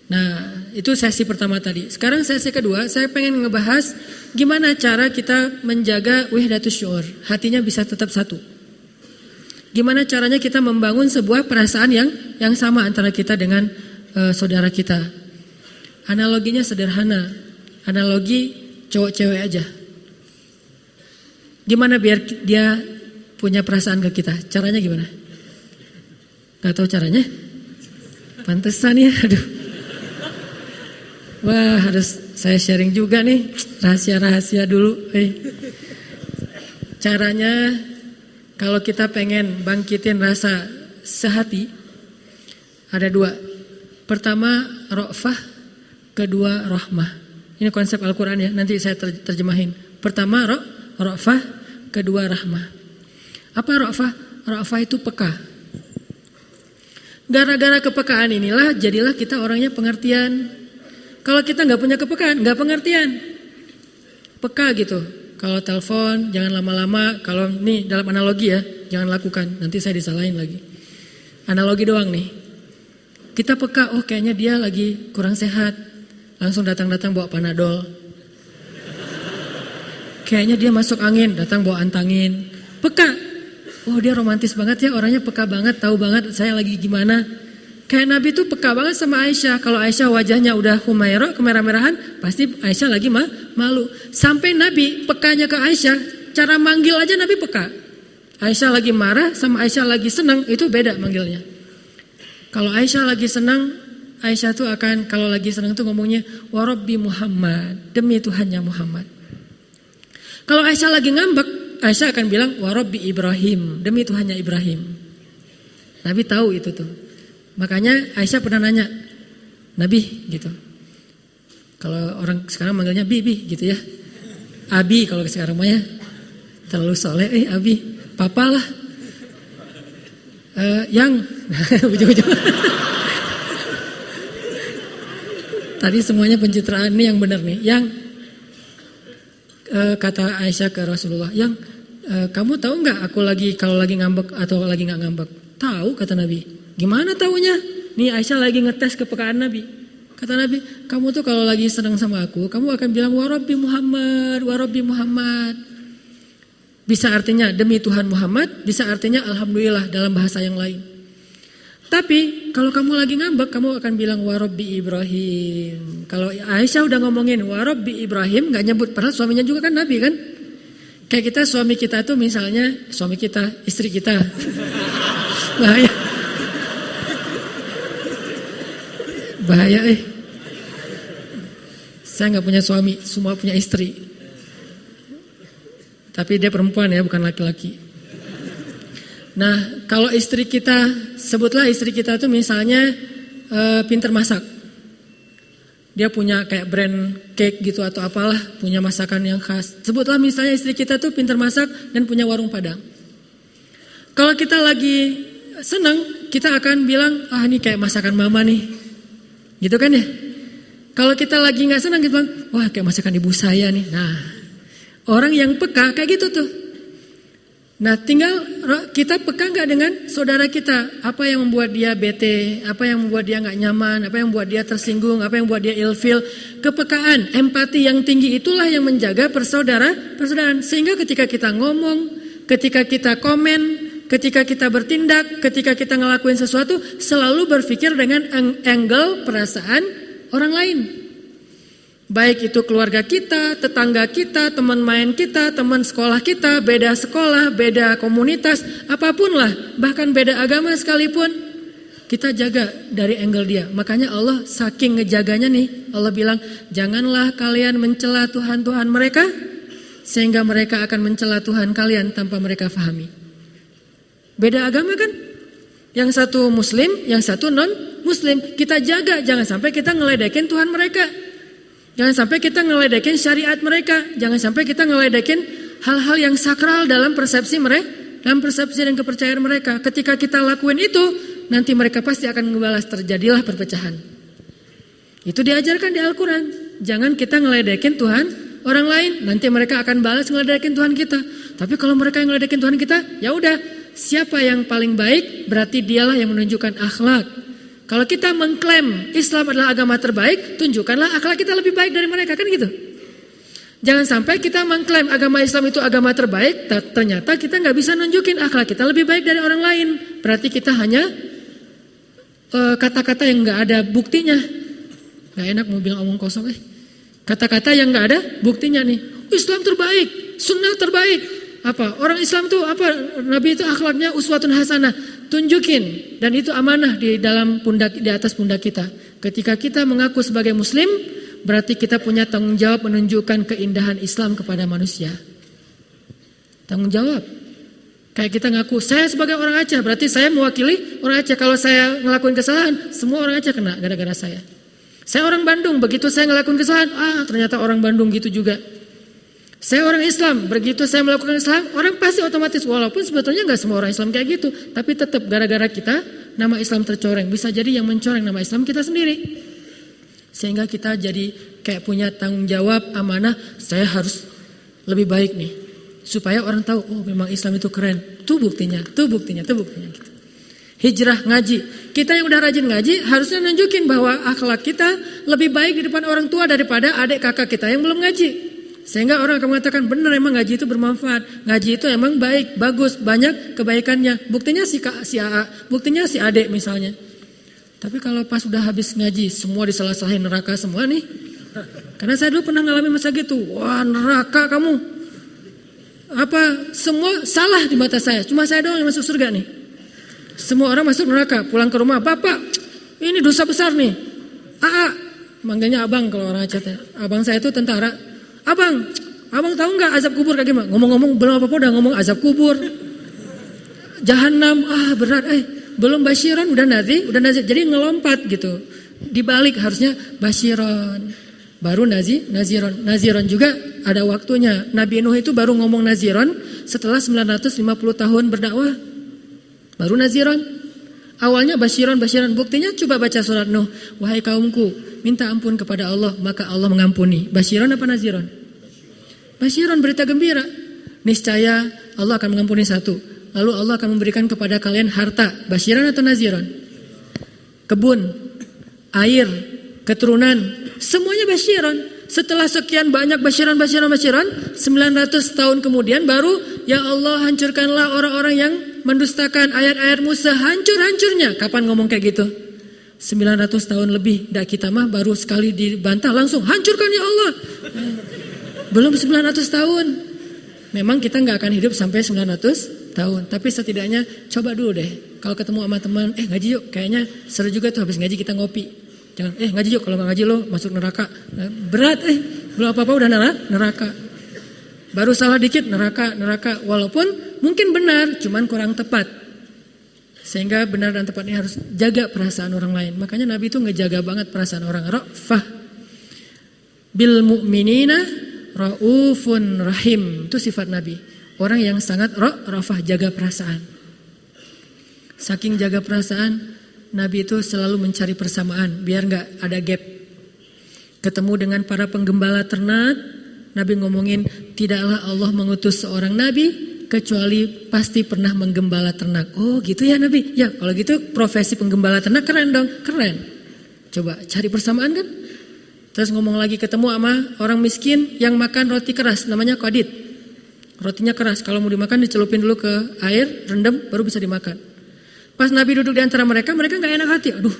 Nah, itu sesi pertama tadi. Sekarang sesi kedua, saya pengen ngebahas gimana cara kita menjaga wihdatus syu'ur, hatinya bisa tetap satu. Gimana caranya kita membangun sebuah perasaan yang sama antara kita dengan saudara kita. Analoginya sederhana. Analogi cowok cewek aja. Gimana biar dia punya perasaan ke kita? Caranya gimana? Gak tahu caranya? Pantesan ya, aduh. Wah, harus saya sharing juga nih rahasia-rahasia dulu. Caranya kalau kita pengen bangkitin rasa sehati, ada dua. Pertama ra'fah, kedua rahmah. Ini konsep Al-Quran ya, nanti saya terjemahin. Pertama ra'fah, kedua rahmah. Apa ra'fah? Ra'fah itu peka. Gara-gara kepekaan inilah jadilah kita orangnya pengertian. Kalau kita nggak punya kepekaan, nggak pengertian, peka gitu. Kalau telepon jangan lama-lama. Kalau ini dalam analogi ya, jangan lakukan. Nanti saya disalahin lagi. Analogi doang nih. Kita peka, oh kayaknya dia lagi kurang sehat. Langsung datang-datang bawa Panadol. Kayaknya dia masuk angin, datang bawa antangin. Peka. Oh dia romantis banget ya, orangnya peka banget, tahu banget saya lagi gimana. Kayak Nabi tuh peka banget sama Aisyah. Kalau Aisyah wajahnya udah humairah, kemerah-merahan, pasti Aisyah lagi malu. Sampai Nabi pekanya ke Aisyah, cara manggil aja Nabi peka. Aisyah lagi marah sama Aisyah lagi senang, itu beda manggilnya. Kalau Aisyah lagi senang, Aisyah tuh akan, kalau lagi senang tuh ngomongnya, wa Rabbi Muhammad, demi Tuhannya Muhammad. Kalau Aisyah lagi ngambek, Aisyah akan bilang, wa Rabbi Ibrahim, demi Tuhannya Ibrahim. Nabi tahu itu tuh. Makanya Aisyah pernah nanya, Nabi gitu. Kalau orang sekarang manggilnya Bibi gitu ya. Abi kalau sekarang mah ya. Terlalu soleh, Abi. Papa lah. Yang. Ujung-ujung. Tadi semuanya pencitraan nih yang benar nih. Yang kata Aisyah ke Rasulullah, yang kamu tahu nggak aku kalau lagi ngambek atau lagi nggak ngambek? Tahu kata Nabi. Gimana taunya? Nih Aisyah lagi ngetes kepekaan Nabi. Kata Nabi, kamu tuh kalau lagi senang sama aku, kamu akan bilang wa Rabbi Muhammad, wa Rabbi Muhammad. Bisa artinya demi Tuhan Muhammad, bisa artinya alhamdulillah dalam bahasa yang lain. Tapi kalau kamu lagi ngambek, kamu akan bilang warabbi Ibrahim. Kalau Aisyah udah ngomongin warabbi Ibrahim, gak nyebut, padahal suaminya juga kan Nabi kan. Kayak kita, suami kita tuh misalnya, suami kita, istri kita. Bahaya. Bahaya Saya gak punya suami, semua punya istri. Tapi dia perempuan ya, bukan laki-laki. Nah, kalau istri kita, sebutlah istri kita tuh misalnya pinter masak. Dia punya kayak brand cake gitu atau apalah, punya masakan yang khas. Sebutlah misalnya istri kita tuh pinter masak dan punya warung Padang. Kalau kita lagi senang, kita akan bilang, ah ini kayak masakan mama nih. Gitu kan ya? Kalau kita lagi gak senang, kita bilang, wah kayak masakan ibu saya nih. Nah, orang yang peka kayak gitu tuh. Nah tinggal kita peka gak dengan saudara kita. Apa yang membuat dia bete, apa yang membuat dia gak nyaman, apa yang membuat dia tersinggung, apa yang membuat dia ilfil. Kepekaan, empati yang tinggi itulah yang menjaga persaudaraan. Sehingga ketika kita ngomong, ketika kita komen, ketika kita bertindak, ketika kita ngelakuin sesuatu, selalu berpikir dengan angle perasaan orang lain. Baik itu keluarga kita, tetangga kita, teman main kita, teman sekolah kita, beda sekolah, beda komunitas, apapun lah, bahkan beda agama sekalipun, kita jaga dari angle dia. Makanya Allah saking ngejaganya nih, Allah bilang, janganlah kalian mencela Tuhan-Tuhan mereka, sehingga mereka akan mencela Tuhan kalian tanpa mereka fahami. Beda agama kan? Yang satu muslim, yang satu non muslim. Kita jaga, jangan sampai kita ngeledekin Tuhan mereka. Jangan sampai kita ngeledekin syariat mereka. Jangan sampai kita ngeledekin hal-hal yang sakral dalam persepsi mereka, dalam persepsi dan kepercayaan mereka. Ketika kita lakuin itu, nanti mereka pasti akan membalas, terjadilah perpecahan. Itu diajarkan di Al-Quran. Jangan kita ngeledekin Tuhan orang lain, nanti mereka akan balas ngeledekin Tuhan kita. Tapi kalau mereka yang ngeledekin Tuhan kita, ya udah, siapa yang paling baik, berarti dialah yang menunjukkan akhlak. Kalau kita mengklaim Islam adalah agama terbaik, tunjukkanlah akhlak kita lebih baik dari mereka, kan gitu. Jangan sampai kita mengklaim agama Islam itu agama terbaik, ternyata kita nggak bisa nunjukin akhlak kita lebih baik dari orang lain. Berarti kita hanya kata-kata yang nggak ada buktinya. Nggak enak mau bilang omong kosong Kata-kata yang nggak ada buktinya nih. Islam terbaik, sunnah terbaik. Apa? Orang Islam tuh apa? Nabi itu akhlaknya uswatun hasanah. Tunjukin, dan itu amanah di dalam pundak, di atas pundak kita. Ketika kita mengaku sebagai muslim, berarti kita punya tanggung jawab menunjukkan keindahan Islam kepada manusia. Tanggung jawab. Kayak kita ngaku, saya sebagai orang Aceh, berarti saya mewakili orang Aceh. Kalau saya ngelakuin kesalahan, semua orang Aceh kena gara-gara saya. Saya orang Bandung, begitu saya ngelakuin kesalahan, ternyata orang Bandung gitu juga. Saya orang Islam, begitu saya melakukan Islam, orang pasti otomatis, walaupun sebetulnya gak semua orang Islam kayak gitu, tapi tetap gara-gara kita, nama Islam tercoreng. Bisa jadi yang mencoreng nama Islam kita sendiri. Sehingga kita jadi kayak punya tanggung jawab, amanah, saya harus lebih baik nih. Supaya orang tahu, oh memang Islam itu keren. Tuh buktinya. Gitu. Hijrah ngaji. Kita yang udah rajin ngaji, harusnya nunjukin bahwa akhlak kita lebih baik di depan orang tua daripada adik kakak kita yang belum ngaji. Sehingga orang akan mengatakan benar emang ngaji itu bermanfaat. Ngaji itu emang baik, bagus, banyak kebaikannya. Buktinya si AA, buktinya si adik misalnya. Tapi kalau pas udah habis ngaji, semua disalah-salahin neraka semua nih. Karena saya dulu pernah ngalamin masa gitu. Wah neraka kamu. Apa semua salah di mata saya. Cuma saya doang yang masuk surga nih. Semua orang masuk neraka. Pulang ke rumah, Bapak ini dosa besar nih. AA, manggilnya abang kalau orang Aceh. Abang saya itu tentara. Abang tahu nggak azab kubur kayak gimana? Ngomong-ngomong belum apa-apa udah ngomong azab kubur, jahanam, berat, belum basyiron udah nazir, jadi ngelompat gitu. Dibalik harusnya basyiron, baru naziron juga ada waktunya. Nabi Nuh itu baru ngomong naziron setelah 950 tahun berdakwah, baru naziron. Awalnya basyiron. Buktinya coba baca surat Nuh. Wahai kaumku, minta ampun kepada Allah, maka Allah mengampuni. Basyiron apa naziron? Basyiron, berita gembira. Niscaya Allah akan mengampuni satu. Lalu Allah akan memberikan kepada kalian harta. Basyiron atau naziron? Kebun, air, keturunan, semuanya basyiron. Setelah sekian banyak basyiran, 900 tahun kemudian baru, ya Allah hancurkanlah orang-orang yang mendustakan ayat-ayatmu sehancur-hancurnya. Kapan ngomong kayak gitu? 900 tahun lebih. Dak kita mah baru sekali dibantah langsung hancurkan ya Allah. Belum 900 tahun. Memang kita gak akan hidup sampai 900 tahun. Tapi setidaknya coba dulu deh. Kalau ketemu sama teman, ngaji yuk. Kayaknya seru juga tuh habis ngaji kita ngopi. Jangan, ngaji yuk, kalau gak ngaji lo masuk neraka. Berat, belum apa-apa udah neraka. Baru salah dikit neraka. Walaupun mungkin benar, cuman kurang tepat. Sehingga benar dan tepat ini harus jaga perasaan orang lain. Makanya Nabi itu ngejaga banget perasaan orang. Ra'fah bil mu'minina ra'ufun rahim. Itu sifat Nabi. Orang yang sangat ra'fah, jaga perasaan. Saking jaga perasaan, Nabi itu selalu mencari persamaan biar gak ada gap. Ketemu dengan para penggembala ternak, Nabi ngomongin tidaklah Allah mengutus seorang Nabi kecuali pasti pernah menggembala ternak. Oh gitu ya Nabi. Ya kalau gitu profesi penggembala ternak keren dong. Keren. Coba cari persamaan kan. Terus ngomong lagi ketemu sama orang miskin yang makan roti keras, namanya qadid. Rotinya keras, kalau mau dimakan dicelupin dulu ke air, rendam baru bisa dimakan. Pas Nabi duduk di antara mereka gak enak hati. Aduh,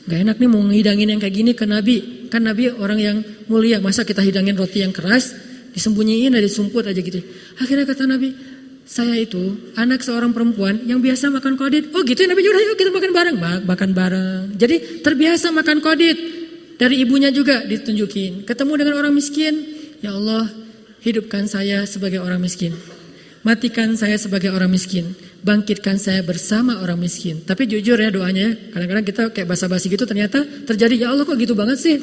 gak enak nih mau ngehidangin yang kayak gini ke Nabi. Kan Nabi orang yang mulia, masa kita hidangin roti yang keras, disembunyiin, disumput aja gitu. Akhirnya kata Nabi, saya itu anak seorang perempuan yang biasa makan qadid. Oh gitu ya Nabi, udah yuk kita makan bareng. Makan bareng. Jadi terbiasa makan qadid. Dari ibunya juga ditunjukin. Ketemu dengan orang miskin, ya Allah hidupkan saya sebagai orang miskin. Matikan saya sebagai orang miskin. Bangkitkan saya bersama orang miskin. Tapi jujur ya doanya, kadang-kadang kita kayak basa-basi gitu ternyata terjadi. Ya Allah kok gitu banget sih.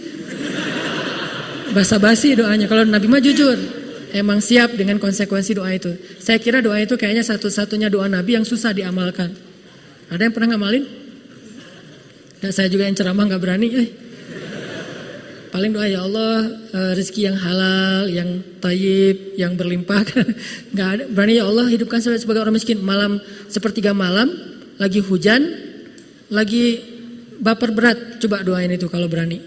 Basa-basi doanya. Kalau Nabi mah jujur, emang siap dengan konsekuensi doa itu. Saya kira doa itu kayaknya satu-satunya doa Nabi yang susah diamalkan. Ada yang pernah ngamalin? Dan saya juga yang ceramah gak berani. Paling doa ya Allah rezeki yang halal, yang tayyib, yang berlimpah. Gak ada. Berani ya Allah hidupkan saya sebagai orang miskin. Malam sepertiga malam, lagi hujan, lagi baper berat. Coba doain itu kalau berani.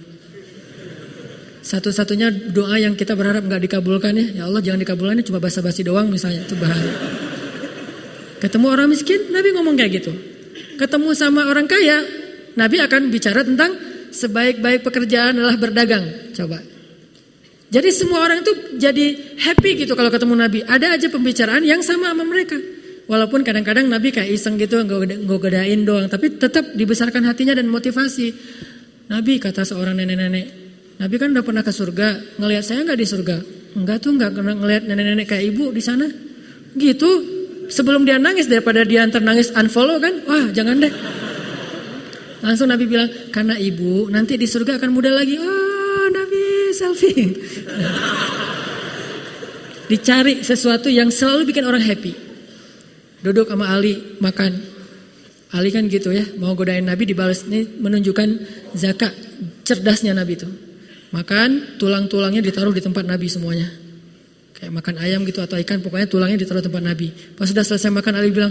Satu-satunya doa yang kita berharap gak dikabulkan ya. Ya Allah jangan dikabulkan, coba basa-basi doang misalnya. Itu bahaya. Ketemu orang miskin, Nabi ngomong kayak gitu. Ketemu sama orang kaya, Nabi akan bicara tentang sebaik-baik pekerjaan adalah berdagang. Coba. Jadi semua orang itu jadi happy gitu kalau ketemu Nabi. Ada aja pembicaraan yang sama mereka. Walaupun kadang-kadang Nabi kayak iseng gitu, godain doang. Tapi tetap dibesarkan hatinya dan motivasi. Nabi kata seorang nenek-nenek, Nabi kan udah pernah ke surga. Ngelihat saya gak di surga? Enggak tuh, gak ngelihat nenek-nenek kayak ibu di sana. Gitu. Sebelum dia nangis, daripada dia antar nangis unfollow kan. Wah jangan deh. Langsung Nabi bilang, karena ibu nanti di surga akan muda lagi. Oh Nabi selfie. Dicari sesuatu yang selalu bikin orang happy. Duduk sama Ali makan. Ali kan gitu ya, mau godain Nabi dibalas. Ini menunjukkan zakat cerdasnya Nabi itu. Makan, tulang-tulangnya ditaruh di tempat Nabi semuanya. Kayak makan ayam gitu atau ikan, pokoknya tulangnya ditaruh tempat Nabi. Pas sudah selesai makan, Ali bilang,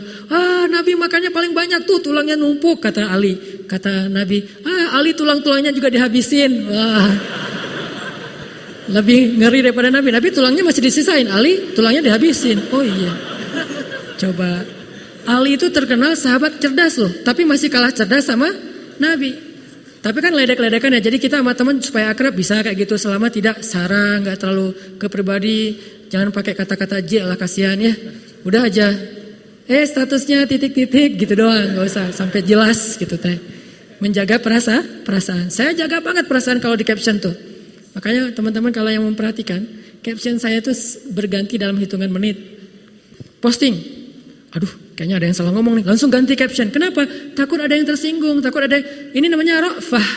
Nabi makannya paling banyak tuh, tulangnya numpuk, kata Ali. Kata Nabi, Ali tulang-tulangnya juga dihabisin. Wah, lebih ngeri daripada Nabi. Nabi tulangnya masih disisain, Ali tulangnya dihabisin. Oh iya, coba. Ali itu terkenal sahabat cerdas loh, tapi masih kalah cerdas sama Nabi. Tapi kan ledek-ledekan ya, jadi kita sama teman supaya akrab bisa kayak gitu selama tidak sarang, gak terlalu ke pribadi, jangan pakai kata-kata J lah kasihan ya. Udah aja, statusnya titik-titik gitu doang, gak usah sampai jelas gitu teh. Menjaga perasaan. Saya jaga banget perasaan kalau di caption tuh. Makanya teman-teman kalau yang memperhatikan, caption saya tuh berganti dalam hitungan menit. Posting, aduh kayaknya ada yang salah ngomong nih, langsung ganti caption. Kenapa? Takut ada yang tersinggung, takut ada ini namanya ra'fah.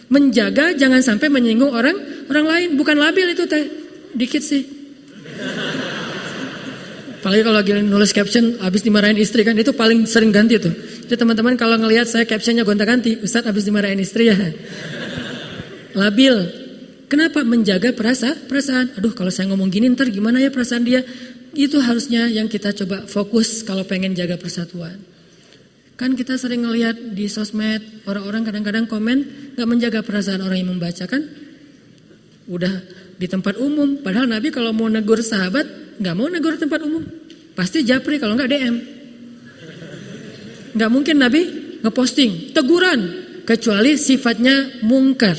Menjaga jangan sampai menyinggung orang lain, bukan labil itu teh. Dikit sih. Apalagi kalau lagi nulis caption habis dimarahin istri kan, itu paling sering ganti tuh. Jadi teman-teman kalau ngelihat saya captionnya gonta-ganti, Ustadz habis dimarahin istri ya. Labil. Kenapa? Menjaga perasaan. Aduh kalau saya ngomong gini ntar gimana ya perasaan dia. Itu harusnya yang kita coba fokus kalau pengen jaga persatuan. Kan kita sering ngelihat di sosmed orang-orang kadang-kadang komen gak menjaga perasaan orang yang membaca kan. Udah di tempat umum. Padahal Nabi kalau mau negur sahabat nggak mau negur tempat umum, pasti japri kalau nggak DM. Nggak mungkin Nabi ngeposting teguran kecuali sifatnya mungkar.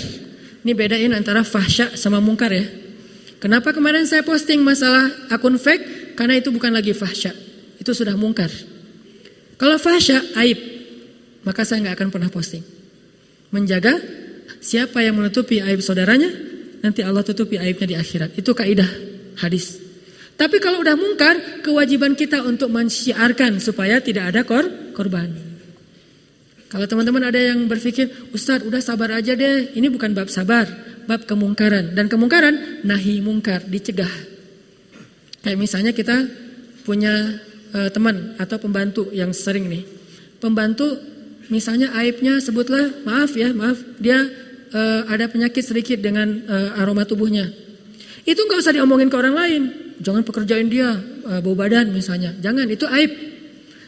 Ini bedain antara fahsya sama mungkar ya. Kenapa kemarin saya posting masalah akun fake? Karena itu bukan lagi fahsya, itu sudah mungkar. Kalau fahsya aib, maka saya nggak akan pernah posting. Menjaga siapa yang menutupi aib saudaranya, nanti Allah tutupi aibnya di akhirat. Itu kaidah hadis. Tapi kalau udah mungkar, kewajiban kita untuk mensyiarkan supaya tidak ada korban. Kalau teman-teman ada yang berpikir, Ustadz udah sabar aja deh, ini bukan bab sabar, bab kemungkaran. Dan kemungkaran, nahi mungkar, dicegah. Kayak misalnya kita punya teman atau pembantu yang sering nih. Pembantu misalnya aibnya sebutlah, maaf dia ada penyakit sedikit dengan aroma tubuhnya. Itu nggak usah diomongin ke orang lain. Jangan pekerjain dia bau badan misalnya. Jangan, itu aib.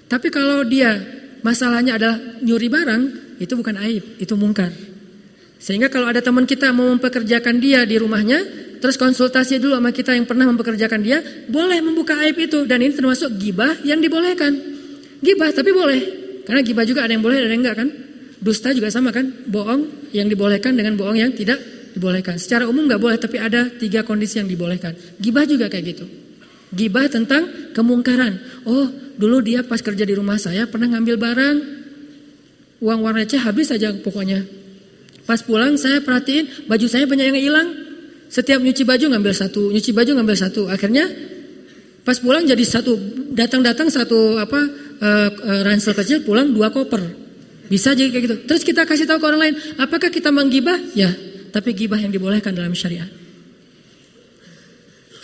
Tapi kalau dia masalahnya adalah nyuri barang, itu bukan aib, itu mungkar. Sehingga kalau ada teman kita mau mempekerjakan dia di rumahnya, terus konsultasi dulu sama kita yang pernah mempekerjakan dia, boleh membuka aib itu. Dan ini termasuk gibah yang dibolehkan. Gibah tapi boleh. Karena gibah juga ada yang boleh, ada yang enggak kan. Dusta juga sama kan. Bohong yang dibolehkan dengan bohong yang tidak dibolehkan. Secara umum enggak boleh, tapi ada 3 kondisi yang dibolehkan. Gibah juga kayak gitu. Gibah tentang kemungkaran. Oh, dulu dia pas kerja di rumah saya pernah ngambil barang, uang receh habis saja pokoknya. Pas pulang saya perhatiin baju saya banyak yang hilang. Setiap nyuci baju ngambil satu, nyuci baju ngambil satu. Akhirnya pas pulang jadi satu, datang satu ransel kecil, pulang 2 koper. Bisa jadi kayak gitu. Terus kita kasih tahu ke orang lain, apakah kita menggibah? Ya, tapi gibah yang dibolehkan dalam syariat.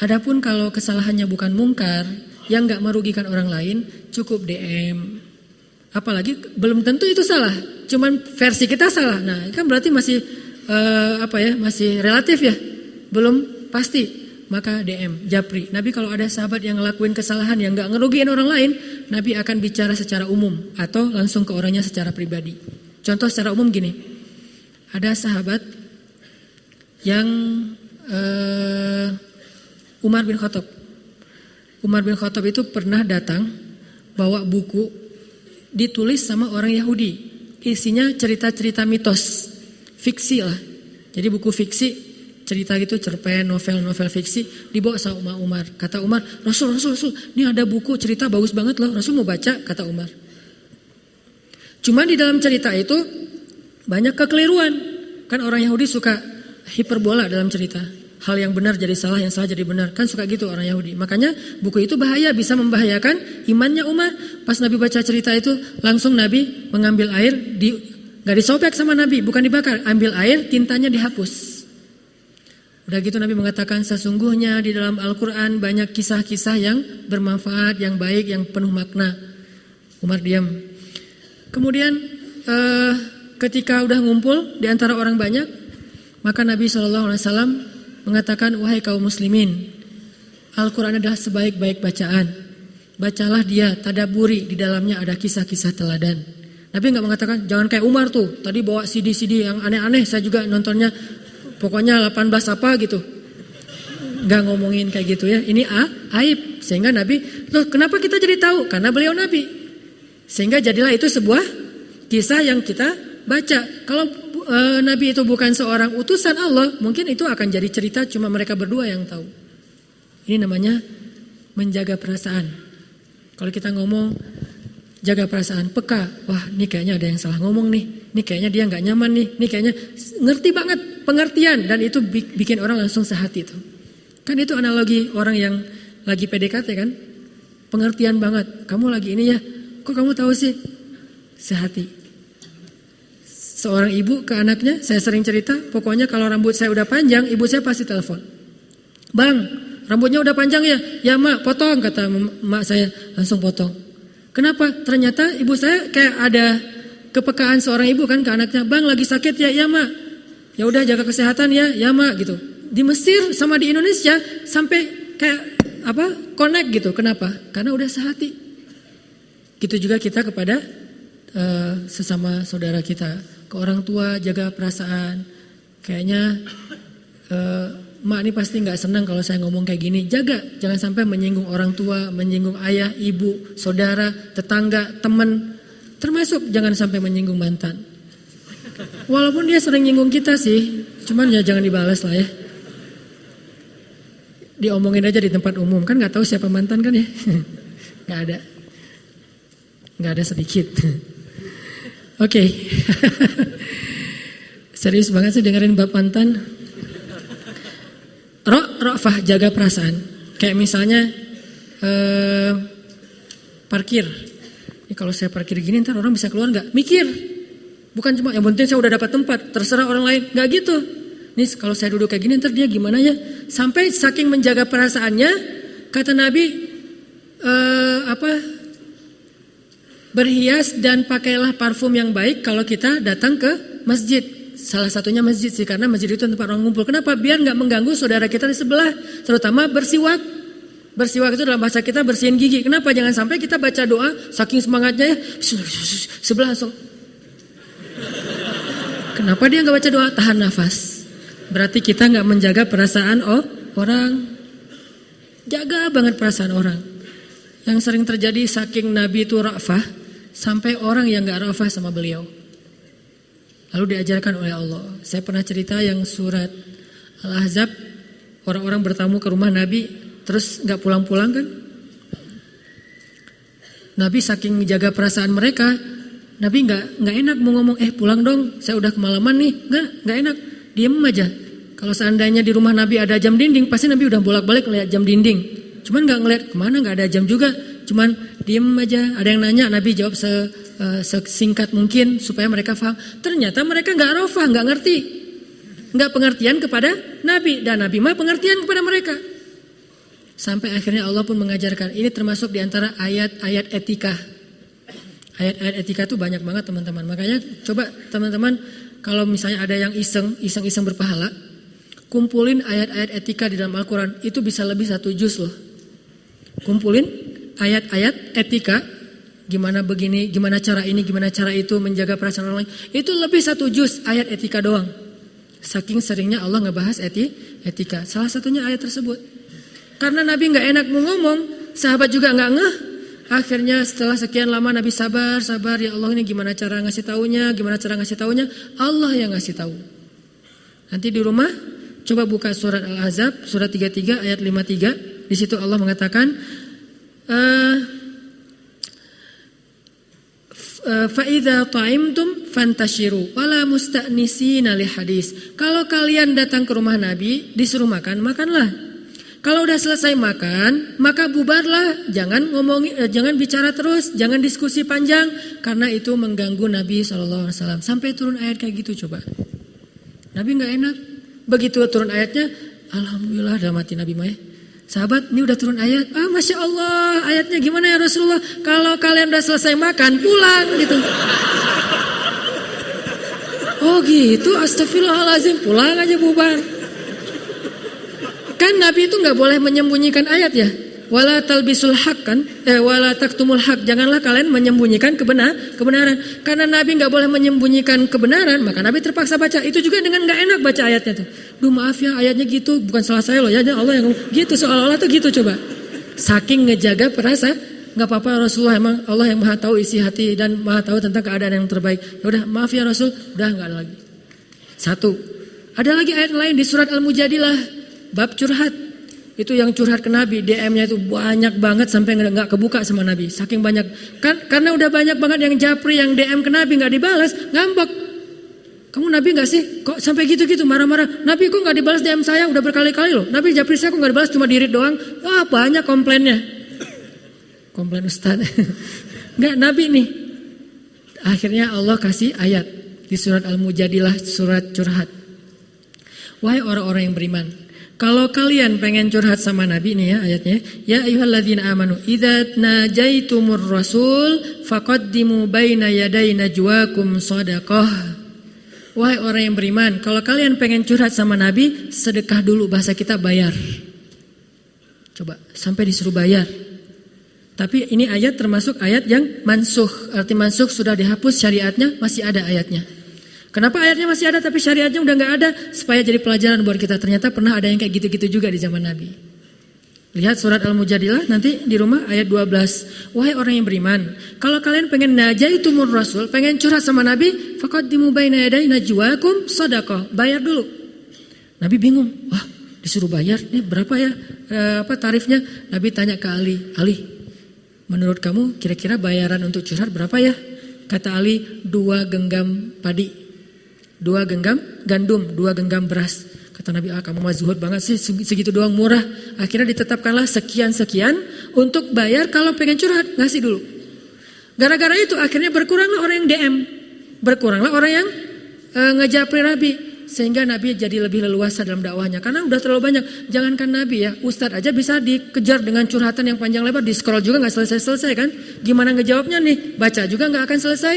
Adapun kalau kesalahannya bukan mungkar, yang nggak merugikan orang lain, cukup DM. Apalagi belum tentu itu salah, cuman versi kita salah. Nah, kan berarti masih masih relatif ya, belum pasti. Maka DM, japri. Nabi kalau ada sahabat yang ngelakuin kesalahan yang nggak ngerugiin orang lain, Nabi akan bicara secara umum atau langsung ke orangnya secara pribadi. Contoh secara umum gini, ada sahabat yang Umar bin Khattab. Umar bin Khattab itu pernah datang bawa buku ditulis sama orang Yahudi. Isinya cerita-cerita mitos, fiksi lah. Jadi buku fiksi, cerita gitu, cerpen, novel fiksi dibawa sama Umar. Kata Umar, Rasul, ini ada buku cerita bagus banget loh. Rasul mau baca, kata Umar. Cuma di dalam cerita itu banyak kekeliruan. Kan orang Yahudi suka hiperbola dalam cerita. Hal yang benar jadi salah, yang salah jadi benar. Kan suka gitu orang Yahudi. Makanya buku itu bahaya, bisa membahayakan imannya Umar. Pas Nabi baca cerita itu, langsung Nabi mengambil air, gak disobek sama Nabi, bukan dibakar. Ambil air, tintanya dihapus. Udah gitu Nabi mengatakan, sesungguhnya di dalam Al-Quran banyak kisah-kisah yang bermanfaat, yang baik, yang penuh makna. Umar diam. Kemudian ketika udah ngumpul di antara orang banyak, maka Nabi SAW mengatakan, wahai kaum muslimin, Al-Quran adalah sebaik-baik bacaan. Bacalah dia, tadaburi, di dalamnya ada kisah-kisah teladan. Nabi gak mengatakan, jangan kayak Umar tuh, tadi bawa CD-CD yang aneh-aneh, saya juga nontonnya, pokoknya 18 apa gitu. Gak ngomongin kayak gitu ya, ini aib. Sehingga Nabi, loh kenapa kita jadi tahu? Karena beliau Nabi. Sehingga jadilah itu sebuah kisah yang kita baca. Kalau Nabi itu bukan seorang utusan Allah, mungkin itu akan jadi cerita cuma mereka berdua yang tahu. Ini namanya menjaga perasaan. Kalau kita ngomong jaga perasaan, peka. Wah, ini kayaknya ada yang salah ngomong nih. Ini kayaknya dia nggak nyaman nih. Ini kayaknya ngerti banget pengertian, dan itu bikin orang langsung sehati itu. Kan itu analogi orang yang lagi PDKT kan, pengertian banget. Kamu lagi ini ya, kok kamu tahu sih? Sehati. Seorang ibu ke anaknya, saya sering cerita, pokoknya kalau rambut saya udah panjang, ibu saya pasti telepon. Bang, rambutnya udah panjang ya? Ya mak, potong, kata mak saya, langsung potong. Kenapa? Ternyata ibu saya kayak ada kepekaan seorang ibu kan ke anaknya, bang lagi sakit ya? Ya mak. Ya udah jaga kesehatan ya? Ya mak gitu. Di Mesir sama di Indonesia sampai kayak connect gitu. Kenapa? Karena udah sehati. Gitu juga kita kepada sesama saudara kita. Ke orang tua jaga perasaan. Kayaknya mak ini pasti nggak senang kalau saya ngomong kayak gini. Jaga, jangan sampai menyinggung orang tua, menyinggung ayah, ibu, saudara, tetangga, teman. Termasuk jangan sampai menyinggung mantan. Walaupun dia sering nyinggung kita sih, cuman ya jangan dibalas lah ya. Diomongin aja di tempat umum, kan nggak tahu siapa mantan kan ya. Nggak ada sedikit. Oke. Serius banget sih dengerin bab mantan. Ra'fah, jaga perasaan. Kayak misalnya parkir. Ini kalau saya parkir gini ntar orang bisa keluar nggak? Mikir. Bukan cuma yang penting saya udah dapat tempat, terserah orang lain. Nggak gitu. Nih kalau saya duduk kayak gini ntar dia gimana ya? Sampai saking menjaga perasaannya, kata Nabi berhias dan pakailah parfum yang baik kalau kita datang ke masjid. Salah satunya masjid sih, karena masjid itu tempat orang ngumpul. Kenapa? Biar nggak mengganggu saudara kita di sebelah. Terutama bersiwak. Bersiwak itu dalam bahasa kita bersihin gigi. Kenapa? Jangan sampai kita baca doa saking semangatnya ya sebelah langsung. Kenapa dia nggak baca doa? Tahan nafas. Berarti kita nggak menjaga perasaan orang. Jaga banget perasaan orang. Yang sering terjadi saking Nabi itu ra'fah, sampai orang yang nggak ra'fah sama beliau. Lalu diajarkan oleh Allah. Saya pernah cerita yang surat Al-Ahzab, orang-orang bertamu ke rumah Nabi, terus nggak pulang-pulang kan? Nabi saking menjaga perasaan mereka, Nabi nggak enak mau ngomong, pulang dong, saya udah kemalaman nih, nggak enak, diem aja. Kalau seandainya di rumah Nabi ada jam dinding, pasti Nabi udah bolak-balik ngeliat jam dinding. Cuman nggak ngeliat kemana, nggak ada jam juga, cuman diem aja. Ada yang nanya, Nabi jawab sesingkat mungkin supaya mereka paham. Ternyata mereka nggak rafah, nggak ngerti, nggak pengertian kepada Nabi, dan Nabi mah pengertian kepada mereka. Sampai akhirnya Allah pun mengajarkan. Ini termasuk diantara ayat-ayat etika. Ayat-ayat etika itu banyak banget teman-teman. Makanya coba teman-teman kalau misalnya ada yang iseng berpahala, kumpulin ayat-ayat etika di dalam Al-Quran. Itu bisa lebih 1 juz loh. Kumpulin ayat-ayat etika, gimana begini, gimana cara ini, gimana cara itu, menjaga perasaan orang lain. Itu lebih 1 juz ayat etika doang. Saking seringnya Allah ngebahas etika. Salah satunya ayat tersebut. Karena Nabi gak enak mau ngomong, sahabat juga gak ngeh. Akhirnya setelah sekian lama Nabi sabar, ya Allah ini gimana cara ngasih taunya, Allah yang ngasih tahu. Nanti di rumah coba buka surat Al-Ahzab, surat 33 ayat 53. Di situ Allah mengatakan, Fa'idha ta'imtum fantashiru wala musta'nisina li hadis. Kalau kalian datang ke rumah Nabi, disuruh makan, makanlah. Kalau udah selesai makan, maka bubarlah. Jangan jangan bicara terus, jangan diskusi panjang, karena itu mengganggu Nabi SAW. Sampai turun ayat kayak gitu coba. Nabi nggak enak. Begitu turun ayatnya, alhamdulillah dalam hati Nabi Maya. Sahabat, ini udah turun ayat. Masya Allah, ayatnya gimana ya Rasulullah? Kalau kalian udah selesai makan, pulang gitu. Oh gitu, astagfirullahaladzim, pulang aja bubar. Kan Nabi itu nggak boleh menyembunyikan ayat ya. Wala talbisul haq kan, wala taktumul haq. Janganlah kalian menyembunyikan kebenaran. Karena Nabi nggak boleh menyembunyikan kebenaran, maka Nabi terpaksa baca. Itu juga dengan nggak enak baca ayatnya tuh. Duh maaf ya ayatnya gitu, bukan salah saya loh ya, Allah yang gitu, seolah-olah tuh gitu coba. Saking ngejaga perasaan, nggak apa-apa Rasulullah, emang Allah yang maha tahu isi hati dan maha tahu tentang keadaan yang terbaik. Ya udah maaf ya Rasul, udah nggak ada lagi. 1. Ada lagi ayat lain di surat Al-Mujadilah. Bab curhat, itu yang curhat ke Nabi, DM-nya itu banyak banget sampai nggak kebuka sama Nabi, saking banyak. Karena udah banyak banget yang japri, yang DM ke Nabi nggak dibalas, ngambek. Kamu Nabi nggak sih? Kok sampai gitu-gitu marah-marah? Nabi kok nggak dibalas DM saya? Udah berkali-kali loh. Nabi japri saya kok nggak dibalas, cuma dirit doang. Wah banyak komplainnya. Komplain Ustaz. Nggak Nabi nih. Akhirnya Allah kasih ayat di surat Al-Mujadilah, surat curhat. Wahai orang-orang yang beriman, kalau kalian pengen curhat sama Nabi nih ya ayatnya, ya ayyuhalladzina amanu idza najaitumur rasul faqaddimu baina yaday najwakum shadaqah. Wahai orang yang beriman, kalau kalian pengen curhat sama Nabi, sedekah dulu, bahasa kita bayar. Coba sampai disuruh bayar. Tapi ini ayat termasuk ayat yang mansukh. Arti mansukh sudah dihapus syariatnya, masih ada ayatnya. Kenapa ayatnya masih ada tapi syariatnya udah nggak ada? Supaya jadi pelajaran buat kita. Ternyata pernah ada yang kayak gitu-gitu juga di zaman Nabi. Lihat surat Al-Mujadilah nanti di rumah ayat 12. Wahai orang yang beriman, kalau kalian pengen najaitumur rasul, pengen curhat sama Nabi, faqaddimu baina yaday najwakum shadaqah. Bayar dulu. Nabi bingung. Wah, disuruh bayar. Ini berapa ya tarifnya? Nabi tanya ke Ali. Ali, menurut kamu kira-kira bayaran untuk curhat berapa ya? Kata Ali, 2 genggam padi, 2 genggam gandum, 2 genggam beras. Kata Nabi, kamu mah zuhud banget sih, segitu doang murah. Akhirnya ditetapkanlah sekian-sekian untuk bayar kalau pengen curhat, ngasih dulu. Gara-gara itu akhirnya berkuranglah orang yang DM, berkuranglah orang yang ngejapri Nabi. Sehingga Nabi jadi lebih leluasa dalam dakwahnya. Karena udah terlalu banyak, jangankan Nabi ya, Ustadz aja bisa dikejar dengan curhatan yang panjang lebar, di scroll juga gak selesai-selesai kan. Gimana ngejawabnya nih, baca juga gak akan selesai,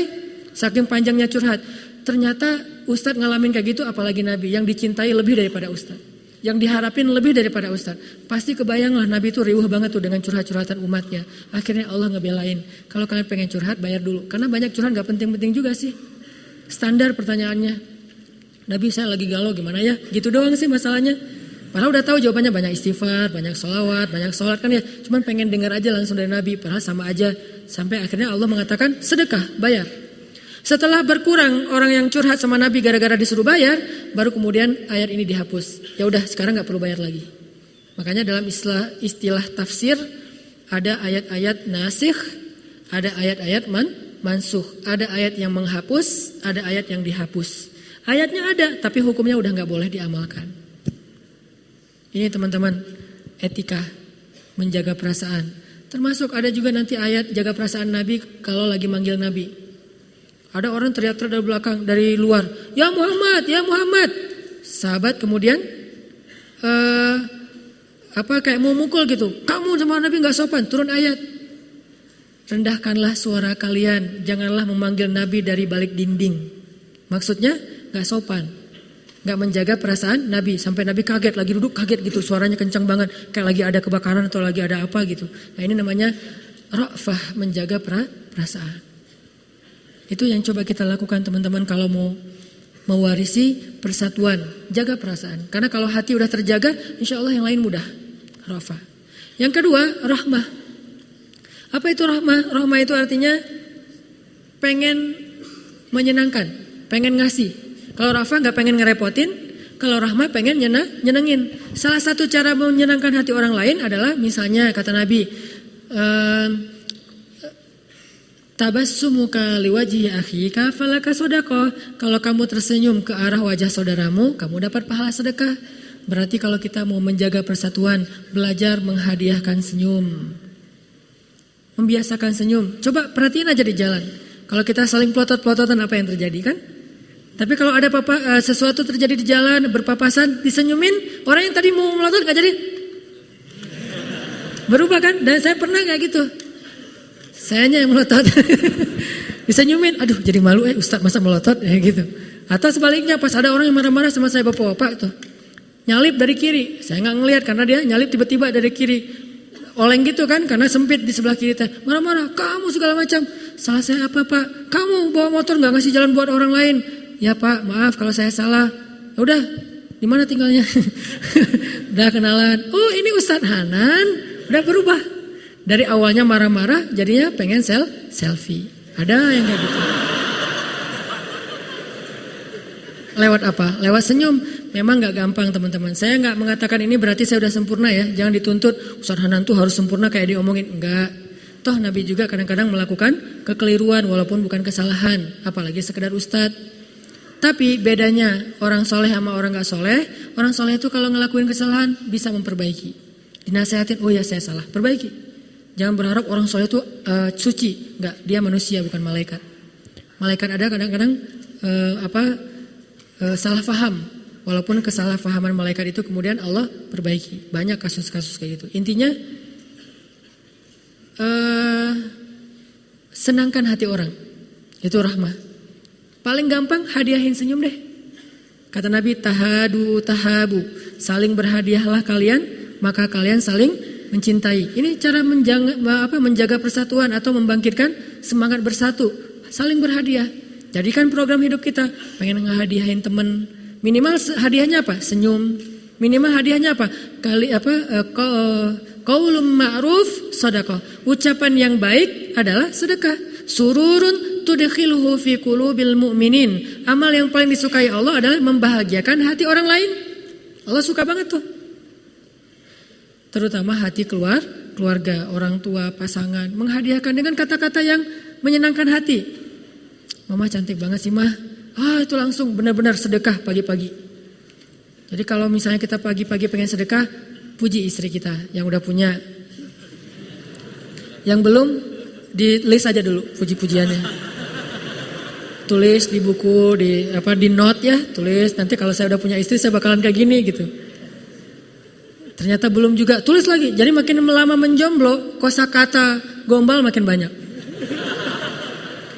saking panjangnya curhat. Ternyata Ustadz ngalamin kayak gitu, apalagi Nabi yang dicintai lebih daripada Ustadz, yang diharapin lebih daripada Ustadz. Pasti kebayanglah Nabi itu riuh banget tuh dengan curhat-curhatan umatnya. Akhirnya Allah ngebelain, kalau kalian pengen curhat bayar dulu. Karena banyak curhat gak penting-penting juga sih. Standar pertanyaannya, Nabi saya lagi galau gimana ya, gitu doang sih masalahnya. Padahal udah tahu jawabannya, banyak istighfar, banyak sholawat, banyak sholat kan ya. Cuman pengen dengar aja langsung dari Nabi, padahal sama aja. Sampai akhirnya Allah mengatakan sedekah, bayar. Setelah berkurang orang yang curhat sama Nabi gara-gara disuruh bayar, baru kemudian ayat ini dihapus. Ya udah sekarang gak perlu bayar lagi. Makanya dalam istilah tafsir ada ayat-ayat nasikh, ada ayat-ayat mansuh, ada ayat yang menghapus, ada ayat yang dihapus. Ayatnya ada tapi hukumnya udah gak boleh diamalkan. Ini teman-teman, etika menjaga perasaan. Termasuk ada juga nanti ayat jaga perasaan Nabi kalau lagi manggil Nabi. Ada orang teriak-teriak dari belakang, dari luar, ya Muhammad, ya Muhammad. Sahabat kemudian kayak mau mukul gitu. Kamu sama Nabi gak sopan, turun ayat. Rendahkanlah suara kalian, janganlah memanggil Nabi dari balik dinding. Maksudnya gak sopan, gak menjaga perasaan Nabi. Sampai Nabi kaget, lagi duduk kaget gitu, suaranya kencang banget. Kayak lagi ada kebakaran atau lagi ada apa gitu. Nah ini namanya ra'fah, menjaga perasaan. Itu yang coba kita lakukan teman-teman kalau mau mewarisi persatuan, jaga perasaan. Karena kalau hati udah terjaga, insya Allah yang lain mudah. Ra'fah. Yang kedua, rahmah. Apa itu rahmah? Rahmah itu artinya pengen menyenangkan, pengen ngasih. Kalau Ra'fah gak pengen ngerepotin, kalau rahmah pengen nyenengin. Salah satu cara menyenangkan hati orang lain adalah misalnya kata Nabi, tabassumuka liwajhi akhika falaka shadaqah. Kalau kamu tersenyum ke arah wajah saudaramu, kamu dapat pahala sedekah. Berarti kalau kita mau menjaga persatuan, belajar menghadiahkan senyum. Membiasakan senyum. Coba perhatiin aja di jalan. Kalau kita saling pelotot-pelototan apa yang terjadi kan? Tapi kalau ada sesuatu terjadi di jalan, berpapasan, disenyumin, orang yang tadi mau melotot gak jadi. Berubah kan? Dan saya pernah kayak gitu. Sayanya yang melotot. Disenyumin, aduh jadi malu Ustaz masa melotot ya gitu. Atau sebaliknya pas ada orang yang marah-marah sama saya bapak-bapak tuh. Nyalip dari kiri, saya gak ngelihat karena dia nyalip tiba-tiba dari kiri. Oleng gitu kan karena sempit di sebelah kiri teh. Marah-marah, kamu segala macam. Salah saya apa Pak? Kamu bawa motor gak ngasih jalan buat orang lain. Ya Pak, maaf kalau saya salah. Udah, di mana tinggalnya? Udah kenalan. Oh ini Ustadz Hanan, udah berubah. Dari awalnya marah-marah, jadinya pengen selfie. Ada yang kayak gitu. Lewat apa? Lewat senyum. Memang gak gampang teman-teman. Saya gak mengatakan ini berarti saya udah sempurna ya. Jangan dituntut Ustadz Hanan tuh harus sempurna kayak diomongin. Enggak. Toh Nabi juga kadang-kadang melakukan kekeliruan walaupun bukan kesalahan. Apalagi sekedar Ustadz. Tapi bedanya orang soleh sama orang gak soleh. Orang soleh itu kalau ngelakuin kesalahan bisa memperbaiki. Dinasehatin, oh ya saya salah, perbaiki. Jangan berharap orang soleh itu suci. Enggak, dia manusia bukan malaikat. Malaikat ada kadang-kadang salah paham. Walaupun kesalahpahaman malaikat itu kemudian Allah perbaiki. Banyak kasus-kasus kayak gitu. Intinya senangkan hati orang. Itu rahmah. Paling gampang hadiahin senyum deh. Kata Nabi tahadu tahabu. Saling berhadiahlah kalian, maka kalian saling mencintai. Ini cara menjaga persatuan atau membangkitkan semangat bersatu. Saling berhadiah. Jadikan program hidup kita, pengen ngehadiahin temen, minimal hadiahnya apa? Senyum. Minimal hadiahnya apa? Qaulun ma'ruf shadaqah. Ucapan yang baik adalah sedekah. Sururun tudkhiluhu fi qulubil mu'minin. Amal yang paling disukai Allah adalah membahagiakan hati orang lain. Allah suka banget tuh. Terutama hati keluarga, orang tua, pasangan, menghadiahkan dengan kata-kata yang menyenangkan hati. Mama cantik banget sih, Mah. Itu langsung benar-benar sedekah pagi-pagi. Jadi kalau misalnya kita pagi-pagi pengen sedekah, puji istri kita yang udah punya. Yang belum, di list aja dulu puji-pujiannya. Tulis di buku, di note ya, tulis nanti kalau saya udah punya istri saya bakalan kayak gini gitu. Ternyata belum juga, tulis lagi. Jadi makin lama menjomblo, kosakata gombal makin banyak.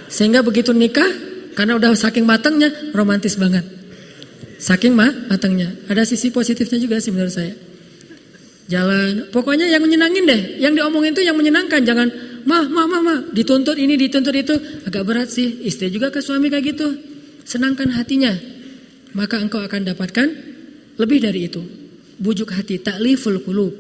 Sehingga begitu nikah, karena udah saking matangnya, romantis banget. Saking matangnya. Ada sisi positifnya juga sih menurut saya. Jalan, pokoknya yang menyenangin deh. Yang diomongin tuh yang menyenangkan. Jangan, mah, dituntut ini, dituntut itu. Agak berat sih. Istri juga ke suami kayak gitu. Senangkan hatinya. Maka engkau akan dapatkan lebih dari itu. Bujuk hati, ta'liful qulub.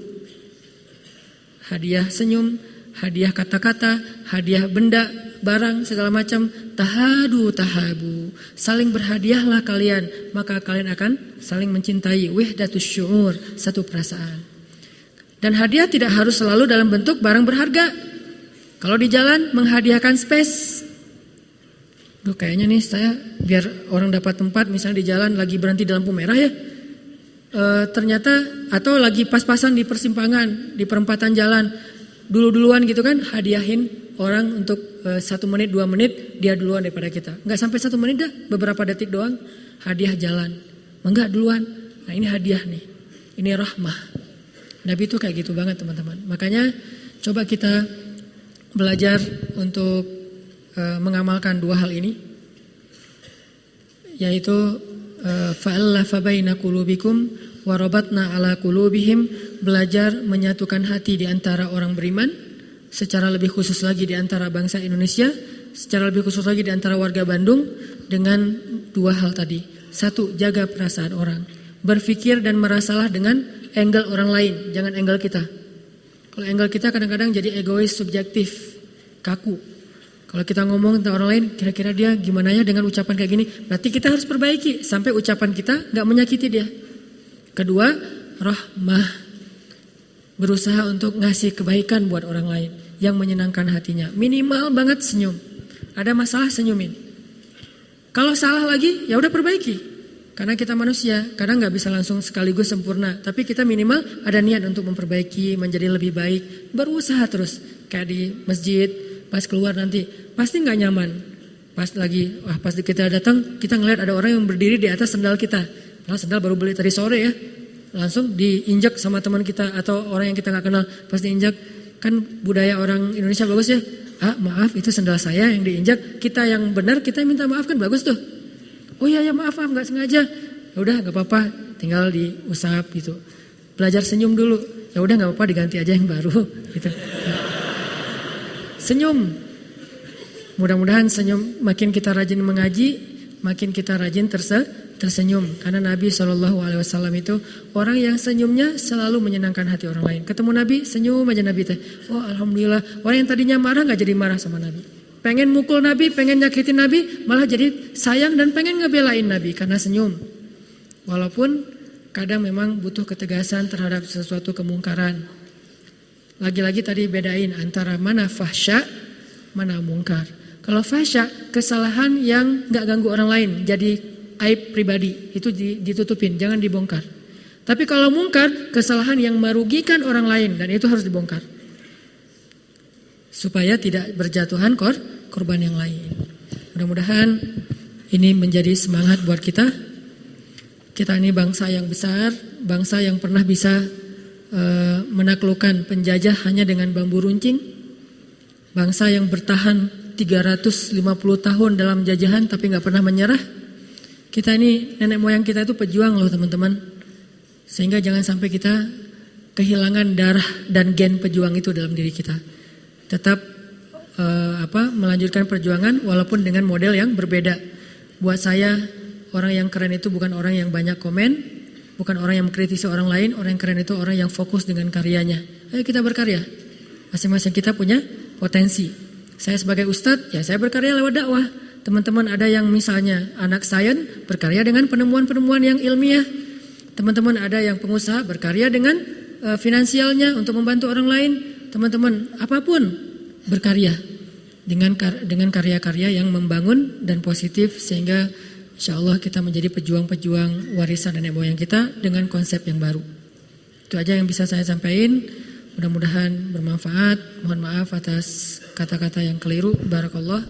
Hadiah senyum, hadiah kata-kata, hadiah benda, barang segala macam. Tahabu, saling berhadiahlah kalian, maka kalian akan saling mencintai. Wahdatus syu'ur, satu perasaan. Dan hadiah tidak harus selalu dalam bentuk barang berharga. Kalau di jalan menghadiahkan space. Kayaknya nih saya biar orang dapat tempat, misalnya di jalan lagi berhenti di lampu merah ya. Ternyata atau lagi pas-pasan di persimpangan, di perempatan jalan, duluan gitu kan, hadiahin orang untuk 1 menit 2 menit dia duluan daripada kita. Enggak sampai 1 menit dah, beberapa detik doang, hadiah jalan. Enggak duluan. Nah ini hadiah nih, ini rahmah. Nabi itu kayak gitu banget teman-teman. Makanya coba kita belajar untuk mengamalkan 2 hal ini, yaitu fa'allafa baina qulubikum wa rabatna ala qulubihim, belajar menyatukan hati di antara orang beriman, secara lebih khusus lagi di antara bangsa Indonesia, secara lebih khusus lagi di antara warga Bandung, dengan 2 hal tadi. 1, jaga perasaan orang, berpikir dan merasalah dengan angle orang lain, jangan angle kita. Kalau angle kita kadang-kadang jadi egois, subjektif, kaku. Kalau kita ngomong tentang orang lain, kira-kira dia gimana ya dengan ucapan kayak gini, berarti kita harus perbaiki sampai ucapan kita gak menyakiti dia. Kedua, rahmah, berusaha untuk ngasih kebaikan buat orang lain yang menyenangkan hatinya. Minimal banget senyum. Ada masalah senyumin. Kalau salah lagi, ya udah perbaiki. Karena kita manusia, kadang gak bisa langsung sekaligus sempurna. Tapi kita minimal ada niat untuk memperbaiki, menjadi lebih baik. Berusaha terus. Kayak di masjid, pas keluar nanti pasti gak nyaman. Pas kita datang, kita ngeliat ada orang yang berdiri di atas sendal kita. Nah, sendal baru beli tadi sore ya. Langsung diinjak sama teman kita atau orang yang kita gak kenal. Pas diinjak, kan budaya orang Indonesia bagus ya. Maaf itu sendal saya yang diinjak. Kita yang benar, kita minta maaf kan bagus tuh. Oh iya ya maaf gak sengaja. Ya udah gak apa-apa, tinggal diusap gitu. Belajar senyum dulu. Ya udah gak apa-apa, diganti aja yang baru gitu. Senyum. Mudah-mudahan senyum, makin kita rajin mengaji, makin kita rajin tersenyum. Karena Nabi SAW itu orang yang senyumnya selalu menyenangkan hati orang lain. Ketemu Nabi, senyum aja Nabi teh. Oh alhamdulillah. Orang yang tadinya marah gak jadi marah sama Nabi. Pengen mukul Nabi, pengen nyakitin Nabi, malah jadi sayang dan pengen ngebelain Nabi karena senyum. Walaupun kadang memang butuh ketegasan terhadap sesuatu kemungkaran. Lagi-lagi tadi bedain antara mana fahsya, mana mungkar. Kalau fahsya, kesalahan yang gak ganggu orang lain, jadi aib pribadi, itu ditutupin, jangan dibongkar. Tapi kalau mungkar, kesalahan yang merugikan orang lain, dan itu harus dibongkar. Supaya tidak berjatuhan korban yang lain. Mudah-mudahan ini menjadi semangat buat kita. Kita ini bangsa yang besar, bangsa yang pernah bisa menaklukkan penjajah hanya dengan bambu runcing. Bangsa yang bertahan 350 tahun dalam jajahan tapi gak pernah menyerah. Kita ini, nenek moyang kita itu pejuang loh teman-teman. Sehingga jangan sampai kita kehilangan darah dan gen pejuang itu dalam diri kita. Tetap melanjutkan perjuangan walaupun dengan model yang berbeda. Buat saya orang yang keren itu bukan orang yang banyak komen, bukan orang yang mengkritisi orang lain. Orang yang keren itu orang yang fokus dengan karyanya. Ayo kita berkarya. Masing-masing kita punya potensi. Saya sebagai ustadz, ya saya berkarya lewat dakwah. Teman-teman ada yang misalnya anak sains berkarya dengan penemuan-penemuan yang ilmiah. Teman-teman ada yang pengusaha berkarya dengan finansialnya untuk membantu orang lain. Teman-teman apapun berkarya dengan karya-karya yang membangun dan positif sehingga insya Allah kita menjadi pejuang-pejuang warisan nenek moyang kita dengan konsep yang baru. Itu aja yang bisa saya sampaikan. Mudah-mudahan bermanfaat. Mohon maaf atas kata-kata yang keliru. Barakallah.